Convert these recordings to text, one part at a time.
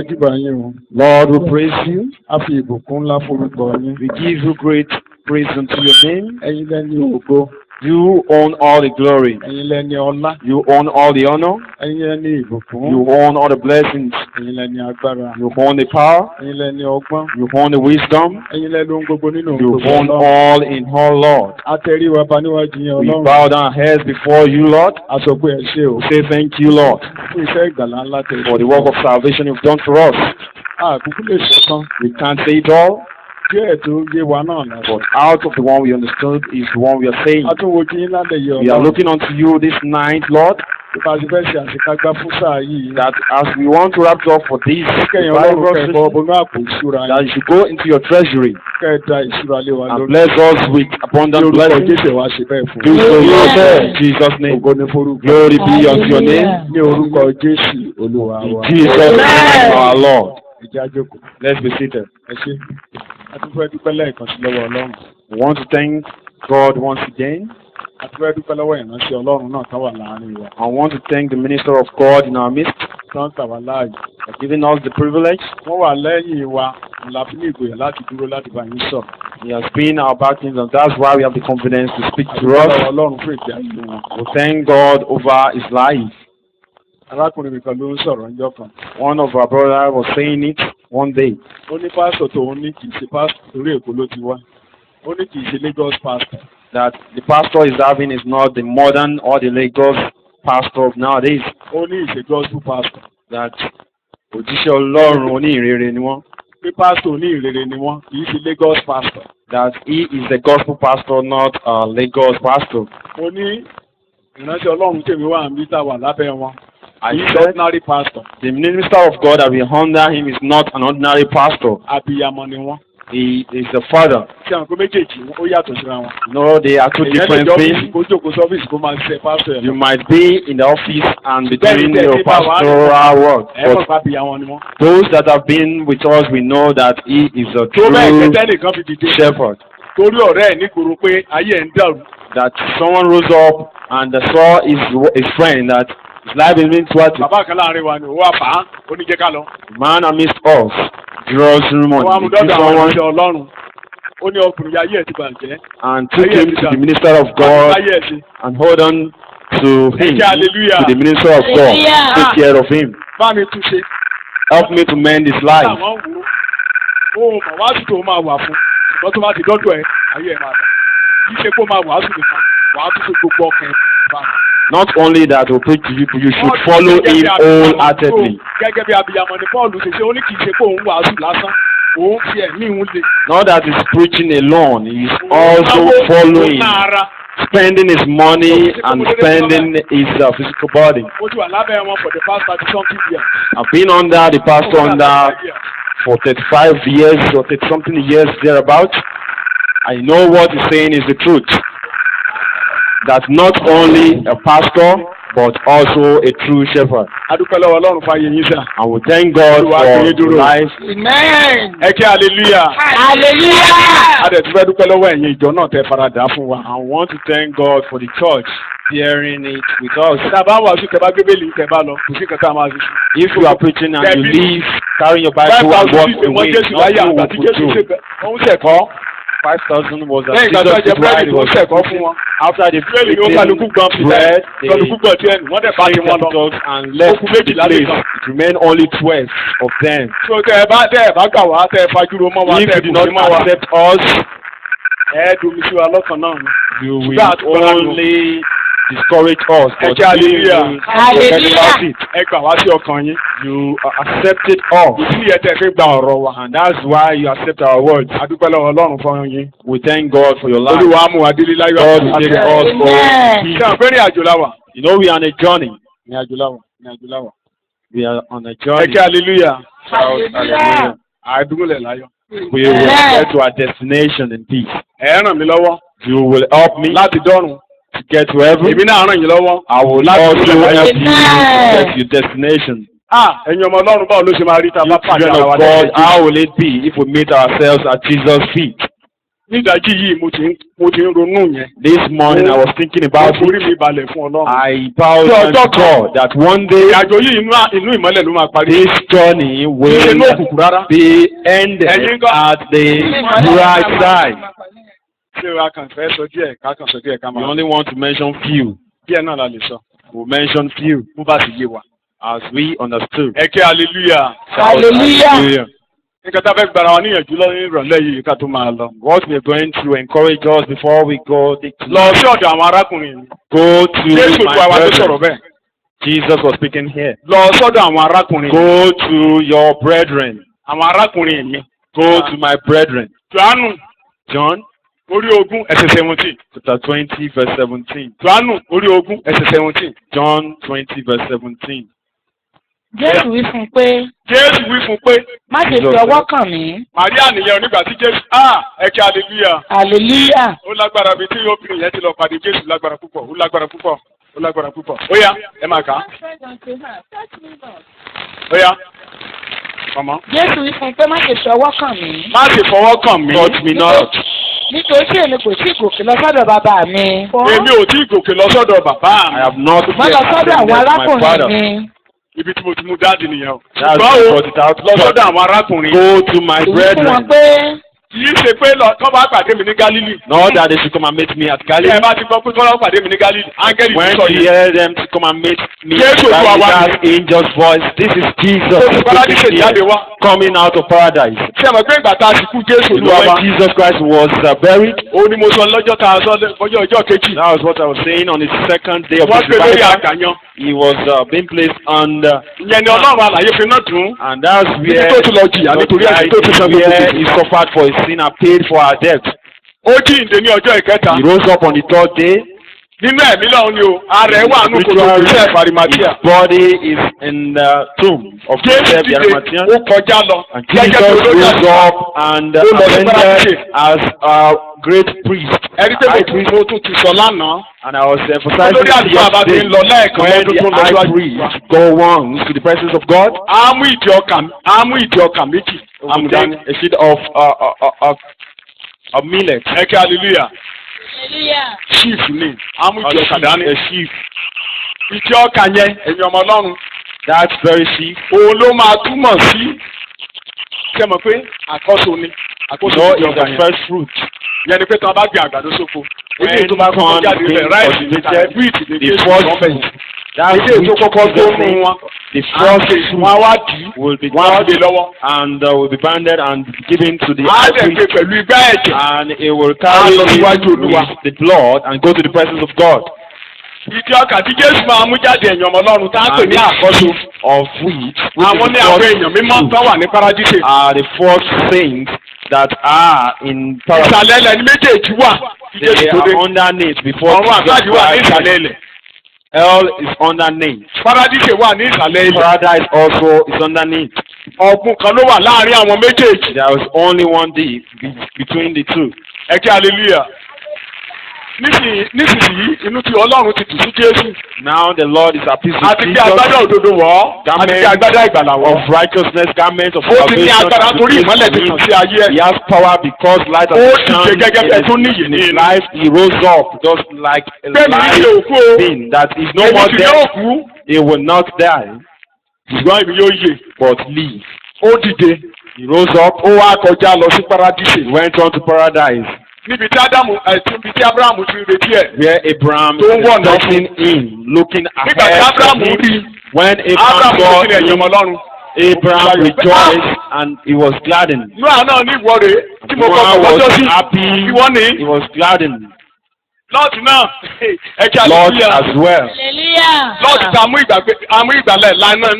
júbà yín o. Lord, we praise you. A fi ìbùkún ńlá forúkọ yín. We give you great praise unto your name. Ẹ̀yin lẹ́ni ògo. You own all the glory. Ẹ̀yin lẹ́ni ọlá. You own all the honor. Ẹ̀yin lẹ́ni ìbùkún. You own all the blessings. Ẹ̀yin lẹ́ni agbára. You own the power. Ẹ̀yin lẹ́ni ọgbọ́n. You own the wisdom. Ẹ̀yin lẹ́ni ohun gbogbo nínú ohun You gbogbo own Ọlọ́run. all in all, Lord. A tẹrí wa ba níwájú yín We Ọlọ́run. bow down our heads before you, Lord. A sọ pé ẹ ṣé o. We say thank you, Lord, Fún iṣẹ́ ìgbàlá ńlá tẹ̀lé. for the work of salvation you've done for us. Àkókò lè ṣọ̀kan. We can't say it all, Díẹ̀ tó yé wa náà lọ. but out of the one we understood is the one we are saying. A tún wojú yín lálẹ́ yìí We are Ọlọ́run. looking unto you this night, Lord, Bá a ti fẹ́ ṣe àṣekágbá fún sáà yìí. that as we want to wrap up for this Kẹ́yìn Bible Ọlọ́run kẹ́kọ̀ọ́ session, bọ́nú àpò ìṣúra that yín. you should go into your treasury Kẹ́ ẹ da ìṣúra lé wa and lórí. bless us with abundant Lórúkọ blessings. Jésù wa ṣe bẹ́ẹ̀ fún Do wa. so, Lord, Amen. in Jesus' name. Ògo ni forúkọ. Glory be unto your name. Ní orúkọ Jésù Olúwa In wa. Jesus' name, our Lord. Ìjà jókòó. Let's be seated. Ẹ ṣé. A tún fẹ́ dúpẹ́ lẹ́ẹ̀kan sí lọ́wọ́ Ọlọ́run. We want to thank God once again. A tún fẹ́ dúpẹ́ lọ́wọ́ ìránṣẹ́ Ọlọ́run náà tán wà láàárín wa. I want to thank the minister of God in our midst Tán tà wá láàyè. for giving us the privilege. Wọ́n wà lẹ́yìn wa. Ńlá fi ní ìgboyà láti dúró láti bá yín sọ̀rọ̀. He has been our backings, and that's why we have the confidence to speak A to dúpẹ́ us. lọ́wọ́ Ọlọ́run fún ìgbé ayé wọn. We thank God over his life. Arákùnrin mi kan ló ń sọ̀rọ̀ ńjọ́ kan. One of our brothers was saying it one day. Ó ní pásítọ̀ tòun ní kì í ṣe pásítọ̀ torí Èkó ló ti wá. Ó ní kì í ṣe Lagos pastor. That the pastor is having is not the modern or the Lagos pastor of nowadays. Ó ní ìṣe gospel pastor. That òjíṣẹ́ Ọlọ́run oníhìnrere ni wọ́n. Pé pásítọ̀ ní ìrere ni wọ́n kì í ṣe Lagos pastor. That he is the gospel pastor, not a Lagos pastor. Mo ní ìránṣẹ́ Ọlọ́run tèmi wà níbi tá a wà lábẹ́ wọn. I He is said ordinary pastor. the minister of God that we under him is not an ordinary pastor. Abiyamọ ni wọ́n. He is the father. Ṣé àwọn pé méjèèjì ó yàtọ̀ síra wọn? No, they are two Èèyàn lè different jọ things. ọ́fíìsì kó jókòó sọ́fíìsì kó máa ṣiṣẹ́ pásítọ̀ You ẹ̀. might be in the office and be doing Bẹ́ẹ̀ni, your bẹ́ẹ̀ni, báwa ni. pastoral work, Ẹ mọ̀ but pé abiyamọ ni wọ́n. those that have been with us, we know that he is a Tó bẹ́ẹ̀ true gẹ́gẹ́ nìkan fi dìde. shepherd. Torí ọ̀rẹ́ ẹ̀ nígboro pé ayé ẹ̀ ń dàrú. That someone rose up and saw his friend that his life is being thwarted. Bàbá kan láàrin wa ni òun wà fà á, ó ní jẹ́ ká lọ. Man amidst us draws Wọ́n á mú money. dọ́dọ̀ àwọn Someone ìṣẹ́ Ọlọ́run. Ó ní ọkùnrin ayé ẹ̀ ti bàjẹ́. and took him to the minister of God Ayé ẹ̀ ti. and hold on to him, Say hallelujah. to the minister of God. Hallelujah. Take care of him. Bá mi tún ṣe. Help me to mend his life. Àwọn wò ó. Ó mọ̀ wá sí tó máa wà fún. Ṣùgbọ́n tó bá ti dọ́dọ̀ ẹ̀, ayé ẹ̀ máa dà. Kì í ṣe kó máa wàásù nìkan. Wàá tún ṣe gbogbo ọkàn ẹ̀ bá. Not only that will preach to you, you should follow him wholeheartedly. Gẹ́gẹ́ bí abiyamọ ni Paul ṣe ṣe, ó ní kì í ṣe pé òun wàásù lásán. Òun fi ẹ̀mí ìhun le. Not that he's preaching alone, he's also following, spending his money and spending his physical body. Ó ti wà lábẹ́ wọn for the past 30-something years. I've been under the pastor under for 35 years or 30-something years thereabout. I know what he's saying is the truth. That not only a pastor, but also a true shepherd. Adúpẹ́ lọ́wọ́ Ọlọ́run fún ayé yín sà. And we thank God for your life. Amen. Ẹ kí hallelujah. Hallelujah. A dẹ̀ tún fẹ́ dúpẹ́ lọ́wọ́ ẹ̀yin ìjọ náà tẹ́ faradà fún wa. I want to thank God for the church bearing it with us. Tá a bá wàásù tẹ́ bá gbé bẹ́ẹ̀lì tẹ́ bá lọ, kò sí nǹkan tá a máa ṣe. If you are preaching and you leave, carrying your Bible and walk 5,000 away, Jésù láyé nothing àgbà tí will Jésù ṣe do. òun ṣẹ̀kọ́. 5,000 was a Lẹ́yìn ìgbà tó Jesus jẹ did while búrẹ́dì he tó was ṣẹ̀kọ́ fún wọn. after the Bẹ́ẹ̀ni ó kálukú gan fi bread, lẹ̀. Kálukú gan tiẹ̀ nù, wọ́n dẹ̀ bá ti wọn lọ. themselves and left Okùn the méjìlá place. nìkan. It remained only 12 of them. So tẹ́ ẹ bá gbà wá tẹ́ ẹ fajúro mọ́ wa If tẹ́ ẹ you do kò sí not mọ́ wa. accept us, Ẹ domi sí wa lọ́kàn náà. you will That only discourage us. Ẹ But jẹ́ hallelujah. you forget about it. Ẹ gbà wá sí ọkàn yín. You accepted us. Ìdí yẹn tẹ́ ẹ fi gba ọ̀rọ̀ wa. And that's why you accept our words. Adúpẹ́ lọ́wọ́ Ọlọ́run fún yín. We thank God for your life. Olúwa mú wa délé láyọ̀ God àti will take àlàáfíà. us Amen. home. Ṣé àpẹẹrẹ àjò la wà? You know we are on a journey. Ní àjò la wà. Ní àjò la wà. We are on a Ẹ journey. kí hallelujah. Hallelujah. Àdúgbòlẹ̀ láyọ̀. We will get to our destination in peace. Ẹ ràn mí lọ́wọ́ You will help me láti dọ́run. to get to heaven. Èmi náà ràn yín lọ́wọ́. I will Láti also dọ́run. help you to Amen. get to your destination. Ẹ̀yin ọmọ Ọlọ́run báwo ló ṣe máa rí tá a bá You pàdé children ara of wa God, lẹ́yìn? how will it be if we meet ourselves at Jesus' feet? nídàájí yìí mo ti ń ronú yẹn. This morning I was thinking about Mo forí it. mi balẹ̀ fún Ọlọ́run. I bowed down to God that one day Ìrìnàjò yìí inú ìmọ́lẹ̀ ló máa parí. this journey will Ṣé inú òkùnkùn rárá? be ended Ẹ̀yin kọ́. at the bright side. Ṣé wa kàn fẹ́ sọ díẹ̀ ká kàn sọ díẹ̀ ká We máa. only want to mention few. Díẹ̀ náà la lè sọ. We'll mention few Bó bá sì yé wa. as we understood. Ẹ kí hallelujah. Hallelujah. Nǹkan tá a fẹ́ gbára wa níyànjú lọ́wọ́ ìrọ̀lẹ́ yìí ká tó máa lọ. What we're going to encourage us before we go Lọ sí ọ̀dọ̀ àwọn arákùnrin mi. go to Jésù tó my àwa tó brethren. sọ̀rọ̀ bẹ́ẹ̀. Jesus was speaking here. Lọ sọ́dọ̀ àwọn arákùnrin mi. Go to your brethren. Àwọn arákùnrin mi. Go to my brethren. Jòhánù John orí ogún ẹsẹ̀ 17. chapter 20 verse 17. Jòhánù orí ogún ẹsẹ̀ 17. John 20 verse 17. Jésù wí fún un pé Jésù wí fún pé má ṣe fi ọwọ́ kàn mí. Màríà nìyẹn nígbà tí Jésù ẹ kí hallelujah. Hallelujah. Ó lágbára bíi tí obìnrin yẹn ti lọ pàdé Jésù lágbára púpọ̀. Ó lágbára púpọ̀. Ó lágbára púpọ̀. Ó yá ẹ máa kà á. Ó yá. Ọmọ. Jésù wí fún un pé má ṣe fi ọwọ́ kàn mí. Má ṣe fọwọ́ kàn mí. Touch me not. Nítorí tí èmi kò tí gòkè lọ sọ́dọ̀ bàbá mi. Èmi ò tí ì gòkè lọ sọ́dọ̀ bàbá I mi. have not Mo yet lọ sọ́dọ̀ ascended àwọn to my arákùnrin Father. mi. Ibi tí mo ti mú dáàdì nìyẹn o. That's Ṣùgbọ́n o brought it out. lọ sọ́dọ̀ àwọn arákùnrin. Go to my Èyí fún wọn brethren. pé Kì í ṣe pé kọ́ bá pàdé mi ní Gálílì. Not that they should come and meet me at Ẹ Galilee. bá ti gbọ́ pé kọ́ bá pàdé mi ní Gálílì. Áńgẹ́lì ti When sọ you yìí. hear them to come and meet me Yes, at you are Galilee, one. that's angel's voice. This is Jesus Ó ti paradíṣe speaking jáde here, wá. coming out of paradise. Ṣé ẹ mọ̀ pé ìgbà tá a sì kú Jésù You know, Olúwa wa? when Jesus Christ was buried, Ó ní mo sọ lọ́jọ́ tá a sọ ọjọ́ kejì. that was what I was saying on the second day of Wọ́n his gbé lórí revival. àgàyàn. He was being placed under, Ìyẹn ni Ọlọ́run àlàyé fi náà dùn. and that's Ibi where tó ti lọ jìyà nítorí ẹ̀sìn tó ti sọ gbogbo where gbèsè. he suffered for his sin and paid for our debt. Ó jíǹde ní ọjọ́ ìkẹta. He rose up on the third day. Nínú ẹ̀mí lọ́hùn ni o, ara ẹ̀ wà nù kòtò ìṣe Farimatia. His body is in the tomb of Jésù Joseph the dìde, Arimathean. ó kọjá lọ. And Gẹ́gẹ́ Jesus bí olórí rose àgbà. up and Ó lọ sí ascended Paradíṣe. as a great priest. Ẹni pé mo tún ti sọ lánàá. And I was emphasizing Olórí àgbà bá ti yesterday ń lọ lẹ́ẹ̀kan when lọ́dún tó the ń lọ high síwájú. priest go once to the presence of God. Á mú ìdí ọkà méjì. And Àmùdání. a sheet of millet. Ẹ kí hallelujah. Hallelujah. Chief ni. Á mú ìdí ọkà dání. A sheaf. Ìdí ọkà yẹn, ẹ̀yin ọmọ Ọlọ́run. That very sheaf. Òun ló máa túmọ̀ sí. Ṣé mọ̀ pé àkọ́so ni? Àkọ́so No, ìdí is ọkà the yẹn. first fruit. Yẹn ni pé tí wọ́n bá gbin àgbàdo sóko. When Ilé tó bá kọ́kọ́ corn jáde being rẹ̀ ráìsì ní cultivated, wíìtì ní the Jésù first lọ́bẹ̀ fruit. yìí. That Ilé tó which kọ́kọ́ tó Jesus mú said, wọn. the first fruit Wọ́n á wá dì í. will be Wọ́n á gbé gathered lọ́wọ́. and will be banded and given to the Á high dẹ̀ gbé priest, pẹ̀lú igbá ẹ̀jẹ̀. and it will carry lọ it síwájú Olúwa. with the blood and go to the presence of God. Ìdí ọkà tí Jésù máa mú jáde ẹ̀yin ọmọ Ọlọ́run tá a pè And ní àkọ́so. sheaf of wheat, which Àwọn is ní the àwọn first èèyàn mímọ́ fruit, tó wà ní Paradíṣe. are the first saints that are in paradise. Ìsàlẹ̀ ilẹ̀ ní méjèèjì wà. Tí They Jésù tó dé. are underneath before Ọ̀run Jesus àgbàdì wà ní ìsàlẹ̀ Christ. ilẹ̀. Hell is underneath. Paradíṣe wà ní ìsàlẹ̀ ilẹ̀. Paradise also is underneath. Ọ̀gbun kan ló wà láàrin àwọn méjèèjì. There is only one deep between the two. Ẹ kí hallelujah. Nísinsìnyí inú ti Ọlọ́run ti dùn sí Jésù. Now the Lord is appeased Àti with kí agbádá Jesus òdodo wọ̀ ọ́. Àti kí agbádá ìgbàlà wọ̀ ọ́. of righteousness, garment of Ó ti ní salvation. agbára and torí the ìmọ́lẹ̀ ti grace tàn of sí him. ayé ẹ̀. He has power because light Ó has ti shone ṣe gẹ́gẹ́ bí ẹ tó níyì in ní his inú. life. He rose up just like a Bẹ́ẹ̀ni ní ṣe live òkú o. being that is no Èmi more sì dead. yóò kú. He will not die, Ṣùgbọ́n èmi yóò yè. but live. Ó dìde. He rose up, Ó wá kọjá lọ sí Paradíṣe. he went on to paradise, Níbi tí níbi tí Ábúráhámù ti retí ẹ̀. where Abraham Tó ń is wọ̀ náà expecting him, looking Nígbà tí ahead of Ábúráhámù him. rí. When Ábúráhámù Abraham ti saw sílẹ̀ ẹ̀yin ọmọ him, Ọlọ́run. Abraham rejoiced and he was gladdened. Nóà náà ní ìwọ rèé tí mo kọ́ Abraham lọ́jọ́ was sí. happy, Ìwọ ni. he was gladdened. Lọ́ọ̀tì náà ẹ kí Lord hallelujah. as well. Hallelujah. Lọ́ọ̀tì tá a mú ìgbàlẹ̀ láì náà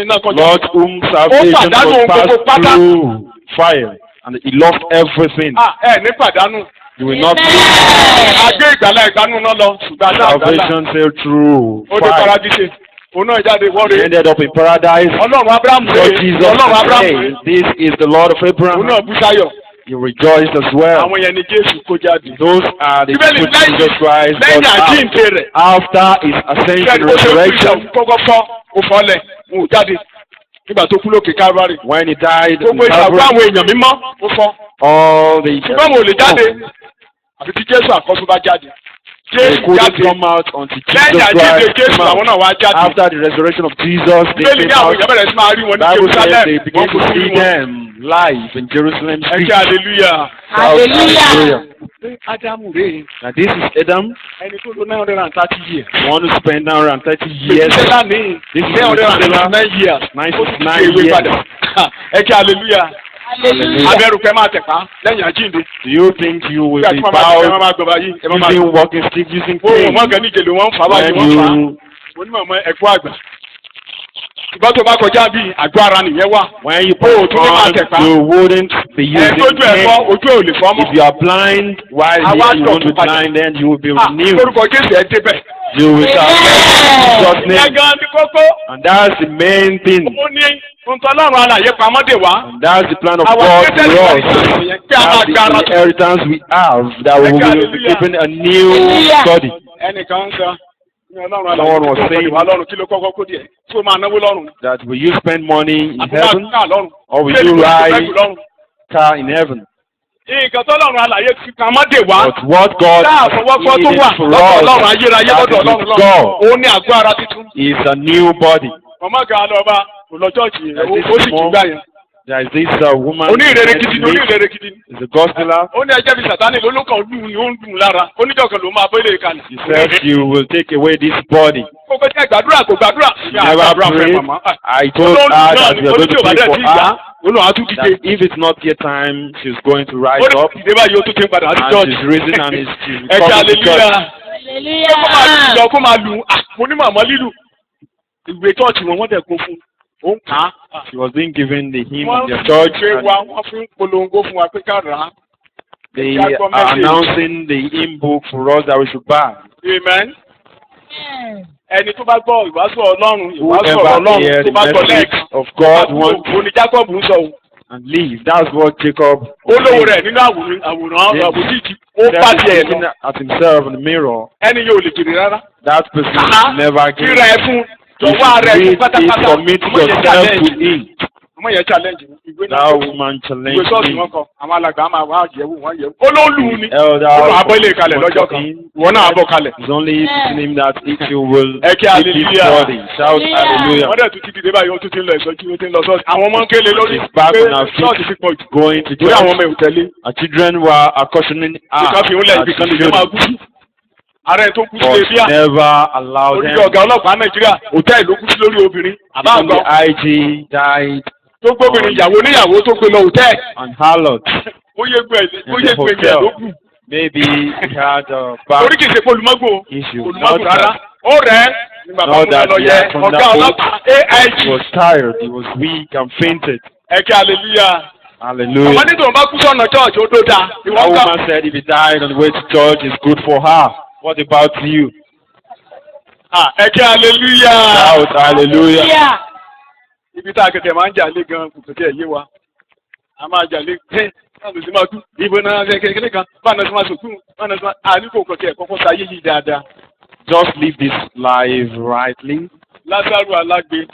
iná kọjá. Lord whom salvation pàdánù was ohun gbogbo passed pátá. through fire and he lost everything. Ẹ ní pàdánù. You will not Amen. lose A gbé ìgbàlẹ̀ ìgbàanú náà lọ ṣùgbọ́n àdá àgbàlá. salvation sailed through Ó dé fire. Paradíṣe. Òun náà jáde He wọ́ọ̀rẹ́. ended up in paradise. Ọlọ́run Ábúráhámù Lord rèé. Jesus Ọlọ́run Ábúráhámù rèé. said, this is the Lord of Òun Abraham. náà bú sáyọ̀. He rejoiced as well. Àwọn yẹn ni Jésù kó jáde. Those are the Bíbélì people Jesus Christ lẹ́yìn brought out àjíǹde rẹ̀. after his ascension Fẹ́ni and bó ṣe kú resurrection. ìṣẹ̀ kọ́kọ́ fọ́ ó fọ́lẹ̀ wọn ò jáde nígbà tó kú lókè Calvary. When he died Gbogbo in ìṣàkó Calvary, àwọn èèyàn mímọ́ ó fọ́ all the ṣùgbọ́n mo lè jáde àfi tí Jésù àkọ́tún bá jáde. they Jésù couldn't jáde come out until lẹ́yìn Jesus àjíǹde Christ Jésù came àwọn out. náà wá jáde. After the resurrection of Jesus, they Bíbélì ní came àwọn out. èèyàn bẹ̀rẹ̀ sí máa rí wọn ní Bible says Jerusalem. they began Wọ́n to fojú rí see wọn. them live in Jerusalem Ẹ street. kí hallelujah. Hallelujah. Ádámù rèé Now this is Adam, ẹni tó lò 930 years. one who spent 930 years. Mètúsélà ní This is 909 years. 99 Ó ti years. padà. Ẹ kí hallelujah. Hallelujah. Abẹ́rùpẹ́ máa tẹ̀pá lẹ́yìn àjíǹde. Do you think you will Bí be àti máa máa bowed máa gbọ̀bá yìí. Ẹ máa máa using walking stick, using gbọ́. Ohun cane mọ́gàn níjẹ̀ ló wọ́n ń fà báyìí when wọ́n fà á. you Onímọ̀ ọmọ ẹ̀kọ́ àgbà. Ìgbà tó bá kọjá bíi àgọ́ ara nìyẹn wà. when you Oh, put to me, on, Matepa. you wouldn't be Ẹ using tójú ẹ̀ fọ́, cane. ojú ẹ̀ ò lè fọ́ mọ́. If you are blind while Àwa here you won't be dọ̀tún padà. blind, then you will be Ah, renewed. lórúkọ Jésù ẹ débẹ̀. You will start Jesus' Ìyẹn name. gan ni kókó. And that's the main thing. Ó ní ntọ́lọ́run alàyè pamọ́dé wá. And that's the plan of Our God greatest for us. inheritance yẹn kí a máa That's gbára the tó. inheritance we have, that we will be Hallelujah. keeping a new Hallelujah. body. Ẹnìkan ń sọ ní ọlọ́run Someone was alàyè tó saying- wà lọ́run kí ló kọ́kọ́ kó díẹ̀ tí ó máa náwó lọ́run. That will you spend money in Àti máa heaven, gbà lọ́run. or will Ṣé you ìlú tó fẹ́ ride jù lọ́run? car in heaven? Nǹkan tọ́lọ́run alàyè fi pamọ́dé wá. But what God Tá àfọwọ́fọ́ tó is wà for lọ́dọ̀ ọlọ́run us, ayérayé that lọ́dọ̀ is ọlọ́run with lọ́run. God, Ó ní àgọ́ ara tuntun. is a new body. Màmá kan lọ́ba kò lọ chọ́ọ̀chì yẹn, That is ó sì more- jí gbà yẹn. There is this woman Oníhìnrere gidi ni oníhìnrere gidi ni. is a gospeler. Ó ní ẹjẹ́ bí Sàtánì lólókàn lù ní ó ń dùn lára. Oníjọ́ kan ló máa bọ́ ilé ìkànnì. He said you will take away this body. Kó pé kí ẹ gbàdúrà kò gbàdúrà. Never prayed. I told her that we are going to pray for her. Olóhùn á tún dìde. That if it's not yet time, she's going to Ó rise ní up, ìdílé báyìí ó tún ti ń padà sí and church. she's risen and she's Ẹ kí coming to church. hallelujah. Kó máa lù lọ kó máa lù. Mo ní màmá lílù. Ìwé church wọn wọ́n dẹ̀ kó fún. Ó ń kà á. She was being given the hymn Wọ́n of their fi church, ìwé and wa wọ́n fi ń polongo fún wa pé ká rà á. they are announcing the hymn book for us that we should buy. Amen. Ẹni tó bá gbọ́ ìwàásù Ọlọ́run, ìwàásù Whoever Ọlọ́run hears tó the bá gbọ́ message lẹ́ẹ̀kan. of God wants Òní Jacob ń sọ o. and leave. That's what Jacob Ó lówó rẹ̀ nínú àwòrán àbòjíjì. Ó bá tiẹ̀ looking lọ. at himself in the mirror. Ẹni yóò lè jèrè rárá. That person never gives. Kíra ẹ fún If jọ̀wọ́ rẹ̀ you fún pátápátá. commit Ọmọ yẹn yourself challenge. to it, Ọmọ yẹn challenge. Ìwé náà that kọ́. woman Ìwé challenged sọ́ọ̀sì me. wọn kọ. Àwọn alàgbà máa wá àjẹwò wọn yẹ̀wò. Ó ló lù ú ni. Elder Ó lọ abọ́ ilé kalẹ̀ lọ́jọ́ kan. in Ìwọ náà abọ́ kalẹ̀. is only teaching him that if you will Ẹ kí keep this hallelujah. body, shout hallelujah. Wọ́n dẹ̀ tún ti dìde báyìí, ó tún ti ń lọ ìsọjí, ó ti ń lọ sọ́ọ̀sì. Àwọn ọmọ ń kéle lórí She's back pé on her feet. sọ́ọ̀sì ti pọ̀ jù. Going to Torí àwọn ọmọ church. ẹ̀ ò tẹ̀lé. Our children were cautioning her Ìkan fi ń lẹ̀ that ibi kan she nìyẹn máa should kú sí. Ààrẹ tó kú sí but ebíà. never allow Oríṣi them. ọ̀gá ọlọ́pàá Nàìjíríà, òtẹ́ẹ̀lì ló kú sí lórí obìnrin. Àbá Even àgbọ̀ the IG died tó gbóbìnrin ìyàwó oníyàwó tó gbé lọ òtẹ́ẹ̀. on harlot Bóyá gbé in the ìgbẹ́ ló hotel. kù. Maybe he had a back Orí kìí ṣe pé olùmọ́gbò. issue. Olùmọ́gbò Not rárá. that Ó rẹ̀ ẹ́ ní bàbá Not mú that lọ he yẹ had from ọ̀gá that ọlọ́pàá he AIG. was tired, he was weak and fainted. Ẹ kí hallelujah. Hallelujah. Àwọn nítorí bá kú sọ̀nà church ó dó dáa. That Ìwọ́n ká. woman said if he died on the way to church, it's good for her. What about you? Ẹ kí hallelujah. Shout hallelujah. Ibi tá a kẹ̀kẹ́ máa ń jà lé gan kò kẹ̀kẹ́ yé wa. A máa jà lé pé báwo sì máa kú. Ìbò náà kékeré kan báwo sì máa sòkú. Báwo sì máa àníkò kọ̀kẹ́ kọ́kọ́ sáyé yìí dáadáa. Just live this life rightly. Lázaro alágbe.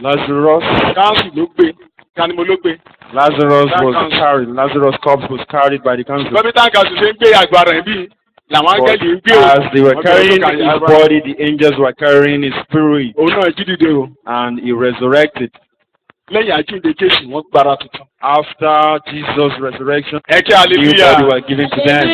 Lazarus, Káńsù ló gbé. Kanimo ló gbé. Lazarus That was council. carried. Lazarus' corpse was carried by the council. Bọ́bí táǹkà sì ṣe ń gbé àgbàrá ẹ̀ bí làwọn But áńgẹ́lì ń gbé o. as they were Wọ́n carrying gbé his ọkọ̀ body, the angels were carrying his spirit, Òun náà jí dìde o. and he resurrected. Lẹ́yìn àjíǹde Jésù wọ́n gbára tuntun. After Jesus' resurrection, Ẹ kí new hallelujah. body were given to them.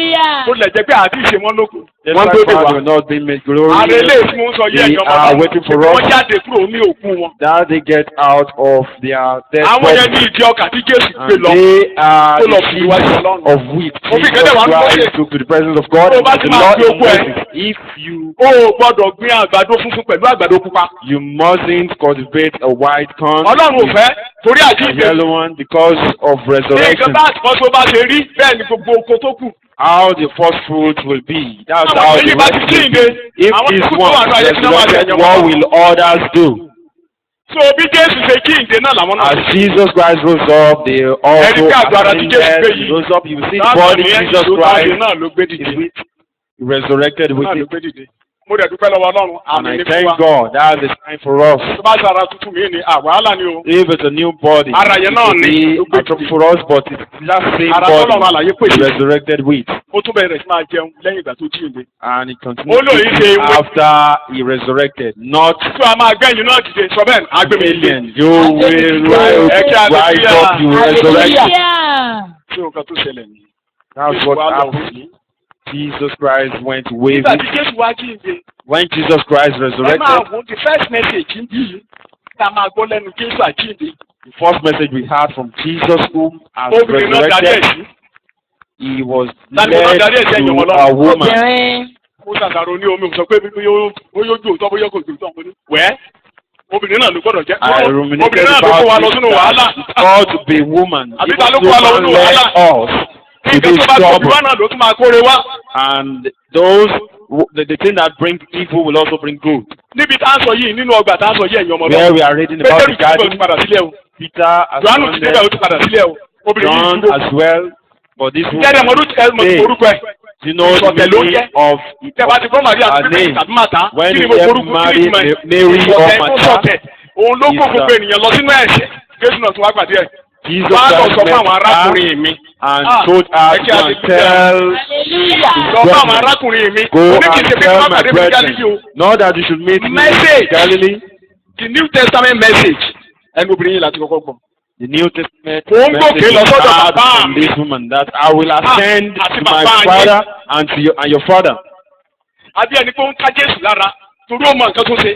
Ó lè jẹ́ pé àti ìṣe wọn lókun. Just Wọ́n tó like dé God wá. will not be made Ààrẹ glorious. ilé ìfún sọ yé They ẹ̀yàn are ọmọ waiting for wọ́n us. jáde kúrò ní òkú wọn. That they get out of their dead Àwọn yẹn ní body. ìdí ọkà tí Jésù gbé And lọ. they are Tó lọ the fi sheep iwájú Ọlọ́run. of wheat. Ó fi Jesus ìkẹ́lẹ̀ wá ní Christ Mósè. took to the presence of God. Tó o bá And ti the máa Lord fi okú ẹ. Moses, if you O ò gbọ́dọ̀ gbin àgbàdo funfun pẹ̀lú àgbàdo pupa. you mustn't cultivate a white corn, Ọlọ́run ò fẹ́ torí a àjíǹde. yellow one, because of Ní nǹkan resurrection. bá àtìkọ́ tó bá ṣe rí bẹ́ẹ̀ ni gbogbo oko tó kù. How the first fruit will be. That's Àwọn how èyí the bá ti rest will jíǹde. be. If Àwọn this tó kù tó wà one ní ayé tí wọ́n máa ṣe resurrected, ẹ̀yàn what wọn. will others do? So bí Jésù ṣe jíǹde náà làwọn náà. As Jesus Christ rose up, they also Ẹni tí àgbàrá tí Jésù gbé ascended. yìí. He rose up. You see the Láàbù body nìyẹn Jesus ìṣòro táwọn Christ náà ló gbé is dìde. with, resurrected with Náà ló it. gbé dìde. mo dẹ̀ dúpẹ́ lọ́wọ́ Ọlọ́run And àmì I ní fún thank wa. God. That's the time for us. Tó bá ṣe ara tuntun mi ni wàhálà ni o. If it's a new body, Ara yẹn náà ni. it will be a trouble for us, but it's that same Ara tọ́lọ́run body àlàyé pè é. resurrected with. Ó tún bẹ̀rẹ̀ sí máa jẹun lẹ́yìn ìgbà tó jíǹde. And it continues Ó lò yí ṣe ewé. after he resurrected, not Tó a máa gbẹ̀yìn náà dìde sọ bẹ́ẹ̀ agbèmí ilé. million. You will rise up, you resurrect. Ṣé nǹkan tó ṣẹlẹ̀ ni? That's what happened. Jesus Christ went with Nígbà tí it. Jésù wá jíǹde. When Jesus Christ Ẹ máa resurrected, wo the first message ń bí tá a máa gbọ́ lẹ́nu Jésù àjíǹde. the first message we heard from Jesus, who has Obìnrin náà darí ẹ̀ resurrected, sí. he was Tani mo náà darí ẹ̀ sí ẹ̀yìn ọmọ led to a Ọlọ́run? woman. Obìnrin. Mo ṣàṣàrò ní omi sọ pé bóyá ojú òótọ́ bóyá kò ju òótọ́ mo ní. Wẹ́ẹ́ obìnrin náà ló gbọ́dọ̀ jẹ́. I Obìnrin ruminated náà ló kó wa about lọ it sínú wàhálà. that it's called to be woman. Àbí It ta ló kó wa lọ was sínú woman led wàhálà? us to Nǹkan this tó bá tóbi trouble. wá náà ló tún máa kóre wá. And those, the thing that brings evil will also bring good. Níbi tá à ń sọ yìí nínú ọgbà tá à ń sọ yìí ẹ̀yin ọmọ Where Ọlọ́run. we are reading about Pétérù the ti bẹ̀rù ti garden, padà sílẹ̀ o. Peter has Jòhánù gone ti bẹ̀rù there, ti padà sílẹ̀ o. Obìnrin yìí John dúró. as well, but this woman, Jẹ́rẹ̀ mọ̀ orúkọ ẹ̀. do you know the Ìsọ̀tẹ̀ ló ń meaning jẹ́. of Tẹ̀wá ti gbọ́ Màríà her tó bíbẹ̀ name? tàbí Màtá. When Kí ni you mo get forúkọ kí ni married, ìtumọ̀ ẹ̀? Mary or Ìsọ̀tẹ̀ tó Martha, sọ̀tẹ̀. Òun ló kó is gbogbo ènìyàn lọ sínú ẹ̀ṣẹ̀. Jésù náà tún wá pàdé ẹ̀. Jesus Wá lọ Christ sọ fún met àwọn her arákùnrin mi. and Ah, told her ẹ to kí go a and ti tell Hallelujah. Lọ fún àwọn arákùnrin mi. Go Oní kìí and ṣe pé kí tell wọ́n my pàdé mi ní Gálílì o. brethren, not that you should meet me Message. in Galilee. The New Testament message. Ẹnu obìnrin yìí láti kọ́kọ́ gbọ́. The New Testament Ó ń gòkè message lọ sọ́dọ̀ heard bàbá from mi. this woman that I will ascend àti to my bàbá yín. father and to your father, Àbí ẹni pé ó ń ká Jésù lára torí ó mọ nǹkan tó ṣe.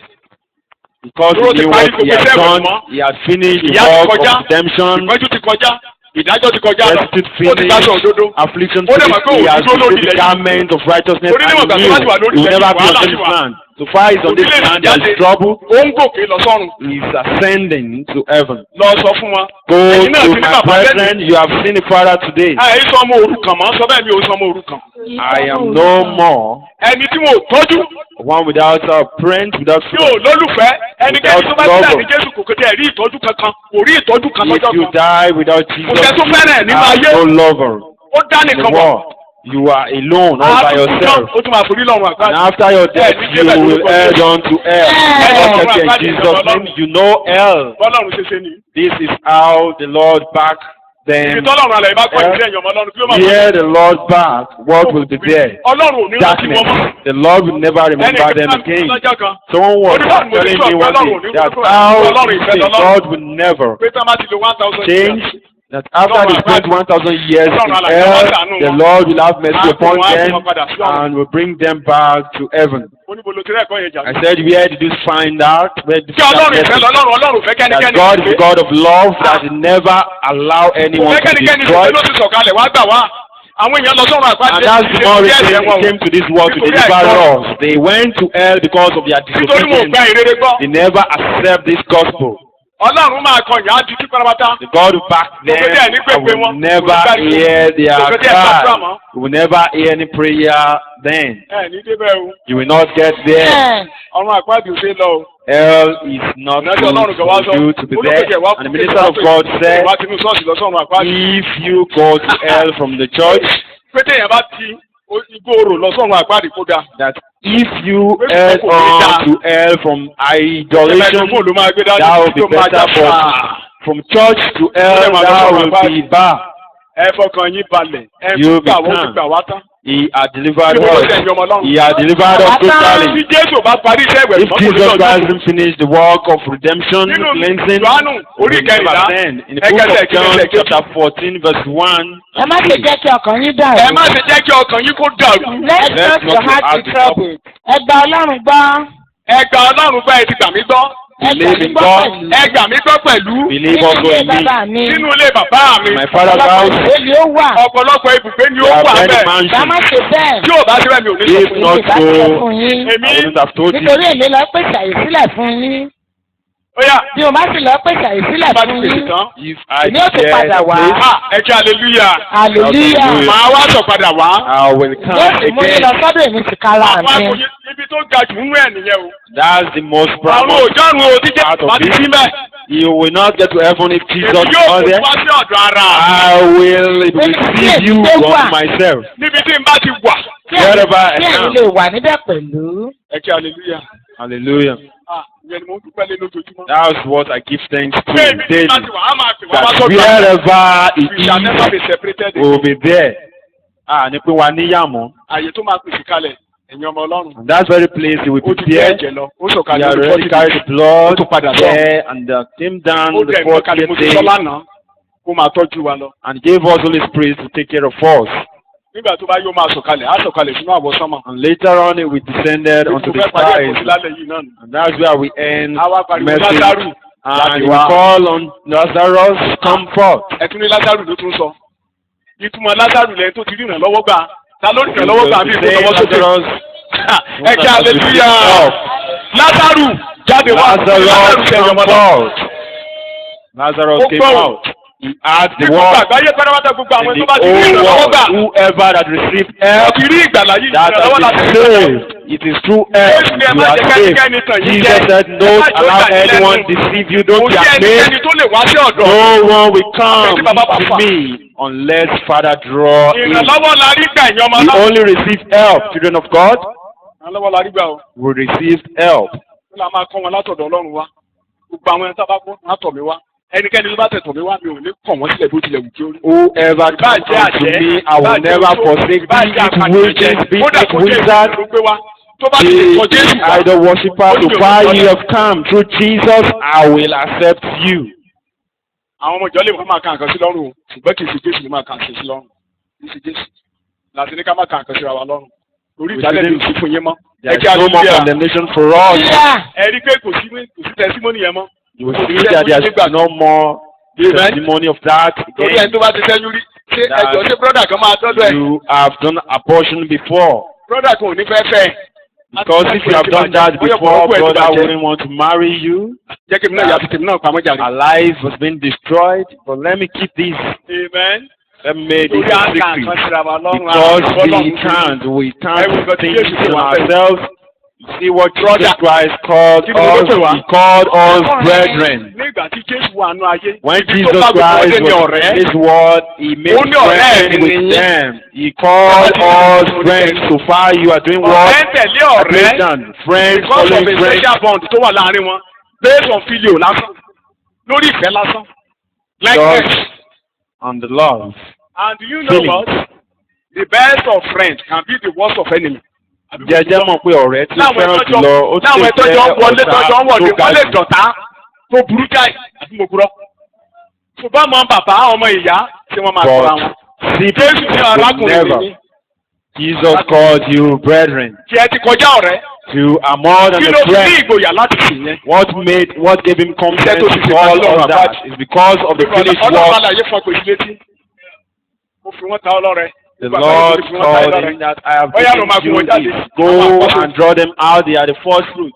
because Dúró he ti knew parí what he gbogbo had iṣẹ́ done. ìwọ̀n mọ́. He had finished the Ìyà ti work kọjá. of redemption. Ìpọ́njú ti kọjá. Ìdájọ́ ti kọjá lọ. Justice Ó ti dájọ́ finished. òdodo. Affliction Ó dẹ̀ mọ̀ pé finished. He òun has dúró lórí received the ilẹ̀ yìí. garment of righteousness Torí níwọ̀n and ìgbà he tó bá ti knew wà lórí he will ilẹ̀ never yìí, be wàhálà on ti this wà. land. So far he's on this Òdílé land, ti jáde. there is trouble. Ó ń gòkè lọ sọ́run. He is ascending to heaven. Lọ sọ fún wọn. Go Ẹ̀yin náà to ti ní my bàbá brethren, lẹ́nu. you have seen the Father today. Ẹ sọ ọmọ òrukàn mọ́, sọ bẹ́ẹ̀ mi ò sọ ọmọ òrukàn. I am no more Ẹni tí wọn ò tọ́jú, one without a parent, without tí ò lólùfẹ́, ẹnikẹ́ni tó bá Without sílẹ̀ ní lover. Jésù kò kéde rí ìtọ́jú kankan, kò rí ìtọ́jú kan If you lọ́jọ́ kan. die without Jesus, Kò sẹ́ tó fẹ́rẹ̀ you nínú have ayé. no lover Ó dá in the nìkan mọ̀. world. You are alone, all by yourself. Ó tún máa forí lọ́rùn And àgbáyé. after your death, you will head on to hell. Amen. Okay, in Jesus' name, you know hell. Bọ́lọ́run ṣe ṣe nìyí. This is how the Lord back Ibi them. tọ́lọ́run alẹ́ bá kọ́ ìdílé ẹ̀yàn ọmọ Ọlọ́run kí ló máa Hear the Lord back, what will be there? Ọlọ́run ò ní rántí wọn mọ́. Darkness. The Lord will never remember them again. lọ́jọ́ kan. Someone was telling me one day that how God will never Pé tá a máa ti lo 1,000 change, that after they spend 1,000 years in hell, the Lord will have mercy upon them and will bring them back to heaven. Oníbo lo ti rẹ̀ kọ́ yẹn jà. I said, where did you find out? Where did you Kí Ọlọ́run ìfẹ́ find that Ọlọ́run fẹ́ kẹ́nikẹ́ni. God is a God of love that will never allow Kò anyone fẹ́ to be kẹ́nikẹ́ni destroyed. ló ti sọ̀kalẹ̀ wá gbà wá. Àwọn èèyàn lọ sọ́run àgbájé. And that's the more reason they came to this world to deliver us. They went to hell because of their Nítorí mo disobedience. gba ìrere gbọ́. They never accept this gospel. Ọlọ́run máa kọyàn á di tí pátápátá. The God who backed them will never hear their cry. You will never hear any prayer then. Ẹ ní débẹ̀ o. You will not get there. Ọ̀run àpáàdì ò ṣe é lọ o. Hell is not Ìrìnàjò Ọlọ́run kan wá good sọ. for you to be there. Olùkọ́jẹ̀ wá And the minister of God said, wá tinú ṣọ́ọ̀ṣì lọ sọ́run àpáàdì. if you go to hell from the church, Pété yẹn bá ti igbó orò lọ sọ́run àpáàdì kó dáa. that if you head on to hell from idolatry, Microphone ló máa gbé dání that will tí be ó máa já better. fà. But from church to hell, that will be bad. Ẹ fọkàn yín balẹ̀. Ẹ You gbà wọ́n ti become. gbà wá tán. He had delivered Kí wọ́n us. ṣe ẹ̀yìn ọmọ Ọlọ́run. He had delivered us Tí totally. Jésù bá parí iṣẹ́ ìwẹ̀ If Jesus Christ didn't finish the work of redemption, Nínú cleansing, Jòhánù orí we will never ìkẹrìnlá. then. In the book Ẹgẹsẹ̀ of John, kejì. chapter 14, verse 1. Ẹ má ṣe jẹ́ kí ọkàn yín dàrú. Ẹ má ṣe jẹ́ kí ọkàn yín kó dàrú. Let not your heart be troubled. Ẹ gba Ọlọ́run gbọ́. Ẹ gba Ọlọ́run gbọ́ ẹ ti gbà mí gbọ́. Ẹ gbà Believe mí in gbọ́ God. pẹ̀lú. Ẹ gbà mí gbọ́ pẹ̀lú. Believe Nínú also ilé in me. bàbá mi. Nínú ilé bàbá mi. My father's Ọ̀pọ̀lọpọ̀ house, ìwé ni ó wà. Ọ̀pọ̀lọpọ̀ ibùgbé ni ó there wà are many bẹ́ẹ̀. Bá má mansions. ṣe bẹ́ẹ̀. Tí ò bá síbẹ̀ mi ò ní sọ If fún not yín. Ìbá ṣe so, fún yín. I wouldn't have told you. Nítorí èmi lọ pèsè àyè sílẹ̀ fún yín. Ó yá. Bí o má sì lọ pèsè àyè sílẹ̀ Bá ti fún pèsè yín. tán. If I Èmi ò tún get padà wá. Ẹ kí hallelujah. Hallelujah. Hallelujah. Màá wá sọ padà wá. I will come Yóò sì mú yín again. lọ sọ́dọ̀ èmi sì kára Àwọn mi. akọ̀yìn ibi tó ga jù nínú ẹ̀ nìyẹn o. That's the most Àwọn proud òjọ́rùn o ti part jẹ́ of bá ti this. sí mẹ́. You will not get to heaven if Jesus Èmi is yóò not kó there. wá sí ọ̀dọ̀ ara mi. I will receive you unto myself. Níbi tí n bá ti wà. Wherever I kí ẹ̀yin am. lè wà níbẹ̀ pẹ̀lú. Ẹ kí hallelujah. Hallelujah. Ìyẹn ni mo ń dúpẹ́ lé lójoojúmọ́. That's what I give thanks to Bẹ́ẹ̀ mi ní daily. láti wà á máa pè wá wá That sọ́dọ̀. wherever it We shall never be is, separated. we will be there. Ní pé wa níyàmọ́. Àyè tó máa pèsè kalẹ̀ ẹ̀yin ọmọ Ọlọ́run. And that very place he will Ó ti be gbé there. ẹ̀jẹ̀ lọ. Ó He sọ̀kalẹ̀ had lórí already carried the blood Ó tún padà lọ. there and came down Ó the dẹ̀ fourth ìmọ̀kalẹ̀ mo ti day sọ lánàá. Ó máa tọ́jú wa lọ. and gave us Holy Spirit to take care of us. Nígbà tó bá yóò máa sọ̀kalẹ̀, á sọ̀kalẹ̀ sínú àwọ̀ sánmọ̀. And later on we descended onto the Mo fẹ́ parí ẹ̀kọ́ sí skies. lálẹ́ yìí náà nù. And that's where we end Àwa pariwo message. Lázárù. And we call on Lazarus, come forth. Ẹ̀tún ní Lázárù ló tún sọ. Ìtumọ̀ Lázárù lẹ́yìn tó ti rí ìrànlọ́wọ́ gbà. Ta ló rí ìrànlọ́wọ́ gbà bí ìfowópamọ́ sókè? Lazarus, Ẹ kí hallelujah. Lázárù jáde wá. Lazarus, ṣe come ọmọdé. forth. Lazarus Ó came gbọ́rọ̀. out. He had Ní the gbogbo word. àgbáyé pátápátá gbogbo àwọn In tó the bá ti rí whole ìrànlọ́wọ́ gbà. world, whoever that received help, Ọ̀bí rí ìgbàlá yìí that ìrànlọ́wọ́ has láti been rí. saved, it is through help Jésù ni ẹ you má are jẹ́ saved. kẹ́nikẹ́ni tàn yín Jesus jẹ. said, Ẹ má don't jẹ́ ó allow dà yín anyone lẹ́nu. deceive you, Kò don't be sí afraid. ẹnikẹ́ni tó lè wá sí ọ̀dọ̀. No one will come Àfẹ́tí bàbá bá to fà. me unless Father draw in. Ìrànlọ́wọ́ la rí gbà ẹ̀yin ọmọ We náà. only receive help, children of God. Ìrànlọ́wọ́ la rí gbà o. We received help. Ó là máa kọ́ wọn látọ̀dọ̀ Ọlọ́run wa. Gbogbo àwọn ẹni tá a bá kọ́ látọ̀ mi wá. Ẹnikẹ́ni ló bá tẹ̀tọ̀ mi wá mi ò ní kọ̀ wọ́n sílẹ̀ bó tilẹ̀ wù kí ó rí. Whoever comes to me, I will never forsake. Be it witches, be it wizards, ló gbé wá. Tó bá ti lè kọ be Jésù it wá. idol worshippers, so far you have come through Jesus, I will accept you. Àwọn ọmọ ìjọ lè wọ́n máa ka nǹkan sí lọ́rùn o. Ṣùgbọ́n kì í ṣe Jésù ló máa ka nǹkan sí lọ́rùn. Kì í ṣe Jésù. Láti ní ká má ka nǹkan síra wa lọ́rùn. Orí ìdálẹ́ lè sí fún yín mọ́. There is no more condemnation for us. Ẹ rí pé kò sí tẹsímọ́nì yẹn mọ́. You will see that there is no more testimony of that Torí ẹni again. tó bá ti sẹ́yún rí. Ṣé ẹjọ́ ṣé brọ́dà kan máa tọ́jú ẹ̀? You have done abortion before. Brọ́dà kan ò ní fẹ́ fẹ́. Because if you have done that before, brother wouldn't want to marry you. Jẹ́ kí èmi náà yàtọ̀ tèmi náà pamọ́ jàre. Our life has been destroyed. But let me keep this. Amen. Let me make Torí this a àǹkà kan secret. síra wa lọ́rùn Because àwọn we can't Everybody think Jesus in was ourselves. You see what Brother. Jesus Christ called Give me us. the He called us brethren. Nígbà tí Jésù wà nù ayé. When ibi tó Jesus bá gbogbo Christ ọdẹ ní was ọ̀rẹ́. in this world, He made Ó ní ọ̀rẹ́ friends mi with nìyí. them. He called us friends. So far, you are doing what? Ọ̀rẹ́ tẹ̀lé ọ̀rẹ́. Done. Friends Because of following a friends. special bond tó wà láàrin wọn. Based on filio lásán. Lórí ìfẹ́ lásán. Like Just that. on the love. And do you know Feeling. what? The best of friends can be the worst of enemy. Jẹ́jẹ́ mọ̀ pé ọ̀rẹ́ tí ó Láwọn fẹ́ràn ẹ̀tọ́jọ́ jùlọ ó ti láwọn lè ẹ̀tọ́jọ́ jẹ́ wọlé ọ̀tá tọ́jọ́ ń wọ̀dé tó ga wọ́n lè jù. dọ̀tá tó burú jáì àti mo burọ́. Ṣùgbọ́n mọ bàbá ọmọ ìyá tí wọ́n máa tọ́ra wọn. But Jésù ní will arákùnrin never. mi. Jesus called you brethren. Tí ẹ ti kọjá ọ̀rẹ́. You are more than Kí a ló fi ní friend. ìgboyà láti sìn yẹn? What gave him confidence Iṣẹ́ tó ti to ṣe call pẹ̀lú all ọ̀rọ̀ that àbájá. is because of the finished Ọlọ́run work. àlàyé fún ọkọ̀ ìṣílétí. Mo fi wọ́n ta ọlọ́rẹ. The Lord told him that I have given you is go and draw them out. They are the first fruit.